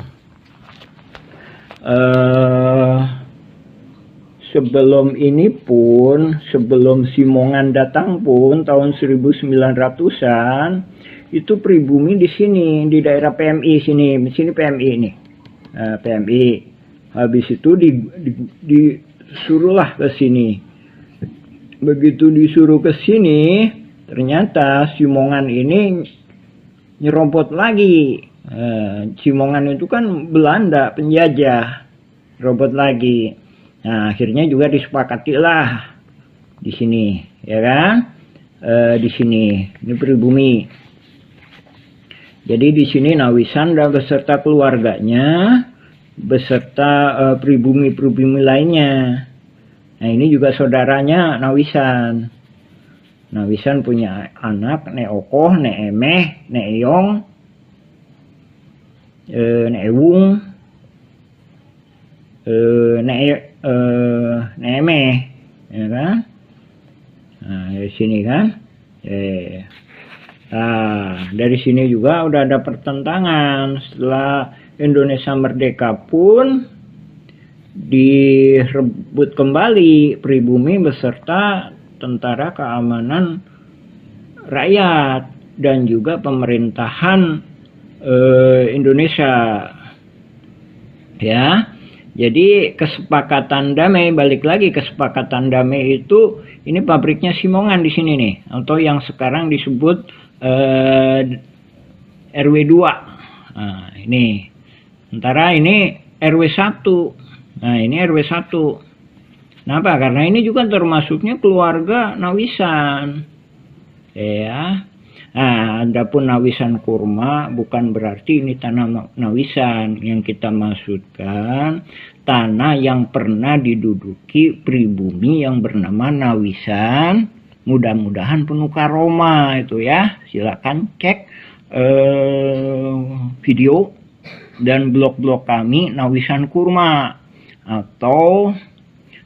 ini pun, sebelum Simongan datang pun tahun 1900-an itu pribumi di sini, di daerah PMI sini PMI ini. PMI. Habis itu disuruhlah ke sini. Begitu disuruh ke sini, ternyata Simongan ini nyerobot lagi. Cimongan itu kan Belanda penjajah, robot lagi. Nah, akhirnya juga disepakati lah di sini, ya kan? Di sini, ini pribumi. Jadi di sini Nawisan dan beserta keluarganya, beserta pribumi-pribumi lainnya. Nah, ini juga saudaranya Nawisan. Nawisan punya anak, Nek Okoh, Nek Emeh, Nek Eyong, Nek Ewung, Nek Emeh, ya kan? Nah, dari sini kan? Nah, dari sini juga udah ada pertentangan. Setelah Indonesia merdeka pun direbut kembali pribumi beserta tentara keamanan rakyat dan juga pemerintahan Indonesia, ya. Jadi kesepakatan damai, balik lagi kesepakatan damai itu, ini pabriknya Simongan di sini nih, atau yang sekarang disebut RW 2. Nah, ini sementara ini RW 1. Nah, ini RW 1. Kenapa? Karena ini juga termasuknya keluarga Nawisan, ya. Nah, adapun Nawisan Kurma bukan berarti ini tanah Nawisan. Yang kita maksudkan tanah yang pernah diduduki pribumi yang bernama Nawisan. Mudah-mudahan penuh karoma itu ya. Silakan cek video dan blog-blog kami Nawisan Kurma atau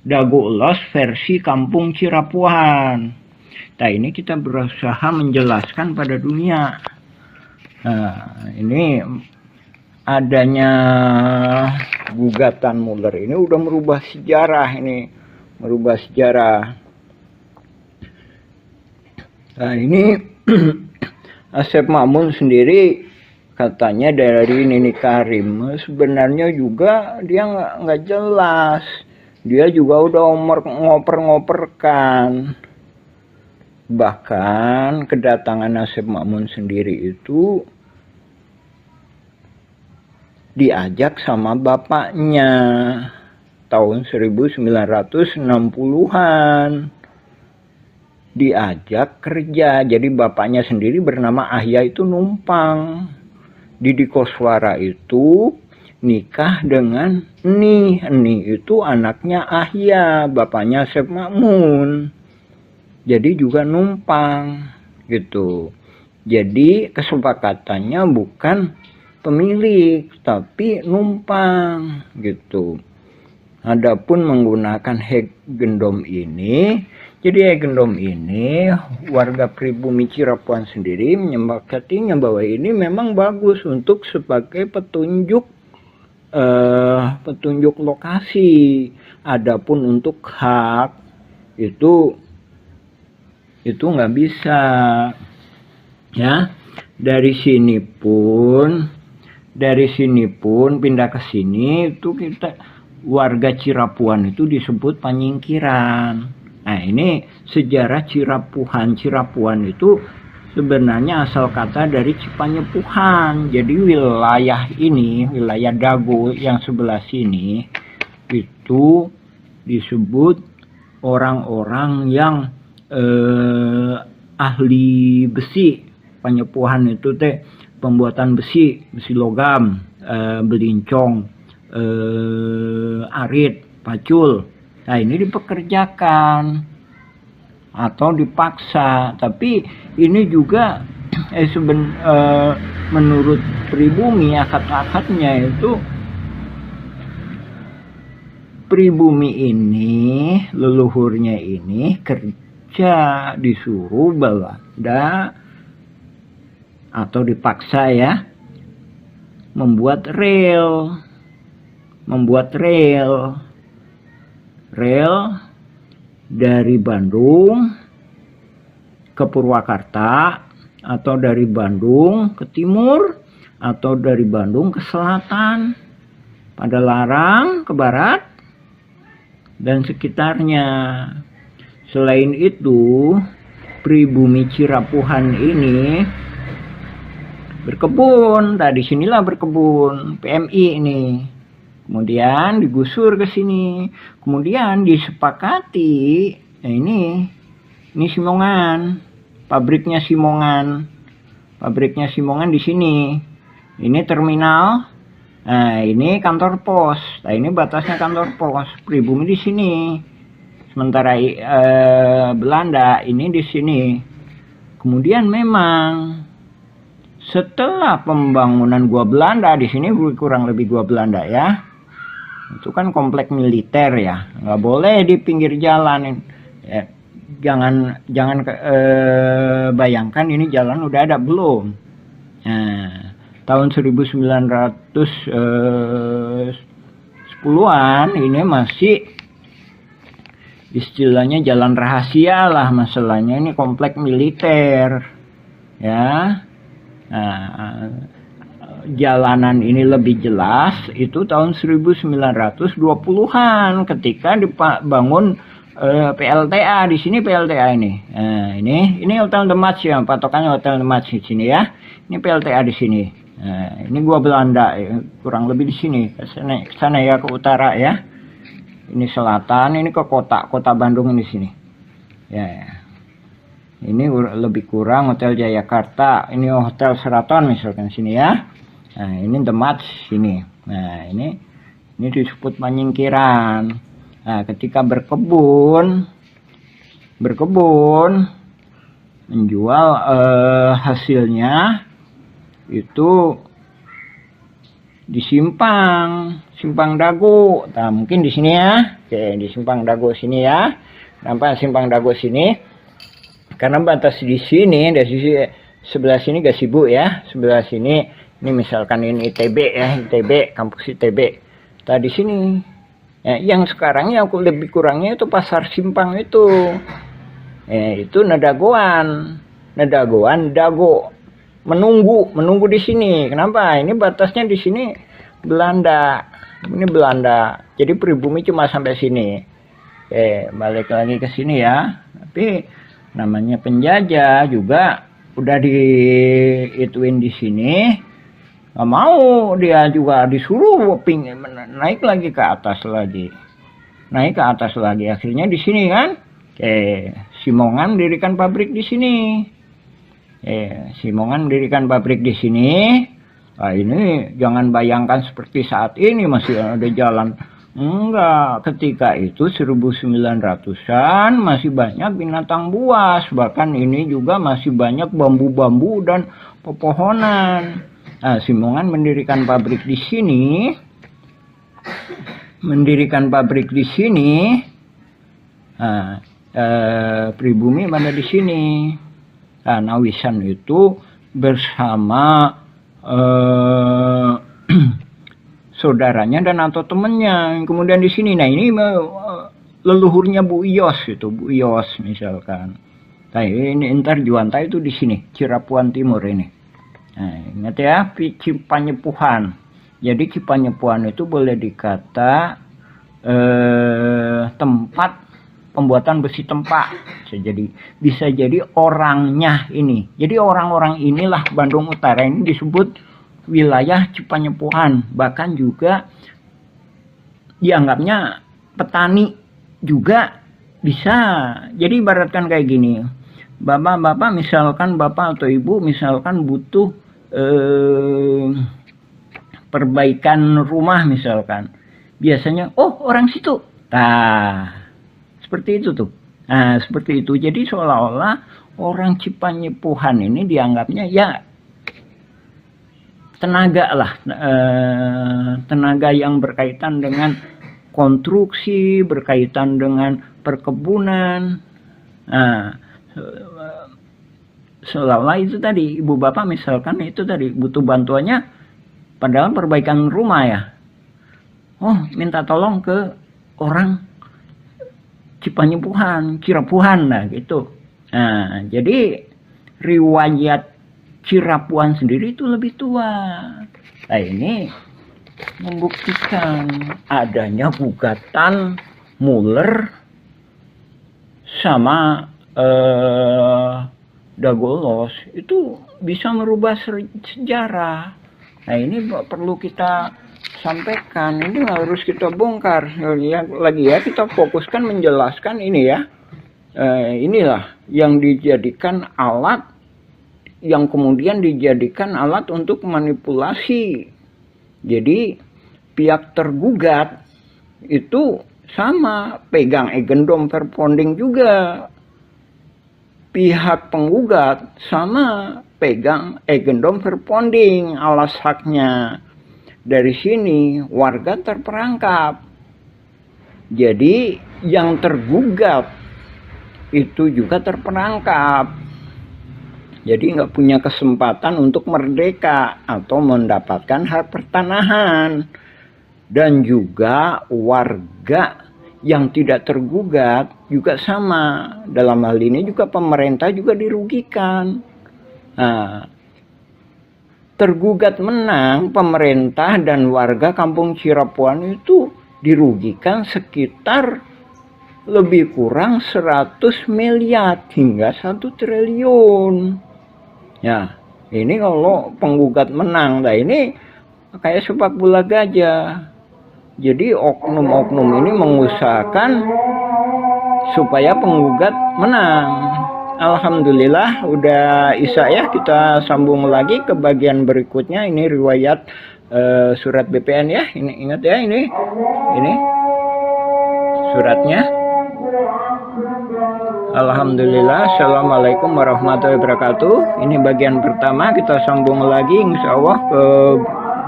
Dago Elos versi Kampung Cirapuan. Nah, ini kita berusaha menjelaskan pada dunia. Nah, ini adanya gugatan Muller ini udah merubah sejarah ini, merubah sejarah. Nah, ini Asep Makmun sendiri katanya dari Nini Karim, sebenarnya juga dia nggak jelas. Dia juga udah ngoper-ngoperkan. Bahkan kedatangan Asep Makmun sendiri itu diajak sama bapaknya tahun 1960-an. Diajak kerja. Jadi bapaknya sendiri bernama Ahya itu numpang. Didi Koswara itu nikah dengan Eni. Eni itu anaknya Ahya, bapaknya Asep Makmun. Jadi juga numpang gitu. Jadi kesepakatannya bukan pemilik tapi numpang gitu. Adapun menggunakan hek gendom ini, jadi hek gendom ini warga pribumi Cirapuan sendiri menyepakatinya bahwa ini memang bagus untuk sebagai petunjuk petunjuk lokasi. Adapun untuk hak itu nggak bisa, ya. Dari sini pun pindah ke sini itu kita warga Cirapuan itu disebut panyingkiran. Nah, ini sejarah Cirapuan itu sebenarnya asal kata dari Cipanyepuhan. Jadi wilayah ini, wilayah Dago yang sebelah sini itu disebut orang-orang yang ahli besi. Panyepuhan itu teh pembuatan besi logam, belincong, arit, pacul. Nah, ini dipekerjakan atau dipaksa. Tapi ini juga menurut pribumi akad-akadnya itu pribumi ini, leluhurnya ini kerja disuruh Belanda atau dipaksa ya membuat rel dari Bandung ke Purwakarta atau dari Bandung ke timur atau dari Bandung ke selatan, Padalarang ke barat dan sekitarnya. Selain itu, pribumi Cirapuhan ini berkebun. Nah, disinilah berkebun PMI ini. Kemudian digusur ke sini. Kemudian disepakati, nah ini Simongan, pabriknya Simongan. Pabriknya Simongan di sini. Ini terminal. Nah, ini kantor pos. Nah, ini batasnya kantor pos. Pribumi di sini. Sementara Belanda ini di sini. Kemudian memang setelah pembangunan gua Belanda di sini, kurang lebih gua Belanda ya, itu kan komplek militer ya, nggak boleh di pinggir jalan ya. Jangan bayangkan ini jalan udah ada belum. Nah, tahun 1910-an ini masih istilahnya jalan rahasia lah, masalahnya ini komplek militer ya. Nah, jalanan ini lebih jelas itu tahun 1920-an ketika dibangun PLTA di sini. PLTA ini. Nah, ini Hotel The Match ya, patokannya Hotel The Match di sini ya. Ini PLTA di sini. Nah, ini gua Belanda ya, kurang lebih di sini. Ke sana ya, ke utara ya. Ini selatan, ini ke kota Bandung di sini. Ya. Ini lebih kurang Hotel Jayakarta, ini Hotel Sheraton misalkan sini ya. Nah, ini The Match sini. Nah, ini disebut penyingkiran. Nah, ketika berkebun menjual hasilnya itu di simpang Dago. Nah, mungkin di sini ya. Oke, di simpang Dago sini ya. Nampak simpang Dago sini. Karena batas di sini, dari sisi sebelah sini Gasibu ya, sebelah sini ini misalkan ini ITB ya, ITB, kampus ITB. Tadi sini, ya, yang sekarang yang lebih kurangnya itu pasar simpang itu, itu Nadagoan, Dago, menunggu di sini. Kenapa? Ini batasnya di sini Belanda, ini Belanda. Jadi pribumi cuma sampai sini. Balik lagi ke sini ya, tapi namanya penjajah juga udah diituin di sini, nggak mau, dia juga disuruh naik lagi ke atas lagi, akhirnya di sini kan Simongan mendirikan pabrik di sini. Nah, ini jangan bayangkan seperti saat ini masih ada jalan. Enggak, ketika itu 1900-an masih banyak binatang buas, bahkan ini juga masih banyak bambu-bambu dan pepohonan. Nah, Simongan mendirikan pabrik di sini. Nah, pribumi mana di sini. Nah, Nawisan itu bersama saudaranya dan atau temennya. Kemudian di sini, nah ini leluhurnya Bu Iyos itu, Bu Iyos misalkan. Nah, ini Intar Juanta itu di sini, Cirapuan Timur ini. Nah, ingat ya, Cipanyepuhan. Jadi Cipanyepuhan itu boleh dikata tempat pembuatan besi tempa. Bisa jadi orangnya ini. Jadi orang-orang inilah Bandung Utara ini disebut wilayah Cipanyepuhan, bahkan juga dianggapnya petani juga bisa. Jadi ibaratkan kayak gini, bapak misalkan, bapak atau ibu misalkan butuh perbaikan rumah misalkan, biasanya orang situ. Nah, seperti itu tuh. Nah, seperti itu. Jadi seolah-olah orang Cipanyepuhan ini dianggapnya ya tenaga lah, tenaga yang berkaitan dengan konstruksi, berkaitan dengan perkebunan. Nah, seolah-olah itu tadi, ibu bapak misalkan itu tadi butuh bantuannya, padahal perbaikan rumah ya. Minta tolong ke orang Cipanyepuhan, Cirapuhan lah gitu. Nah, jadi riwayat Cirapuan sendiri itu lebih tua. Nah, ini membuktikan adanya gugatan Muller sama Dagolos itu bisa merubah sejarah. Nah ini perlu kita sampaikan, ini harus kita bongkar. Lagi ya, kita fokuskan menjelaskan ini ya. Inilah yang dijadikan alat, yang kemudian dijadikan alat untuk manipulasi. Jadi pihak tergugat itu sama pegang agendum verponding juga. Pihak penggugat sama pegang agendum verponding, alas haknya. Dari sini warga terperangkap. Jadi yang tergugat itu juga terperangkap. Jadi nggak punya kesempatan untuk merdeka atau mendapatkan hak pertanahan. Dan juga warga yang tidak tergugat juga sama. Dalam hal ini juga pemerintah juga dirugikan. Nah, tergugat menang, pemerintah dan warga Kampung Cirepuan itu dirugikan sekitar lebih kurang 100 miliar hingga 1 triliun. Ya, ini kalau penggugat menang. Nah, ini kayak sepak bola gajah. Jadi oknum-oknum ini mengusahakan supaya penggugat menang. Alhamdulillah udah Isya ya, kita sambung lagi ke bagian berikutnya. Ini riwayat surat BPN ya. Ini ingat ya, ini suratnya. Alhamdulillah. Assalamualaikum warahmatullahi wabarakatuh. Ini bagian pertama, kita sambung lagi insya Allah ke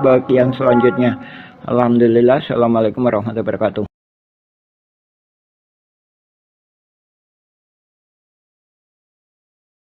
bagian selanjutnya. Alhamdulillah. Assalamualaikum warahmatullahi wabarakatuh.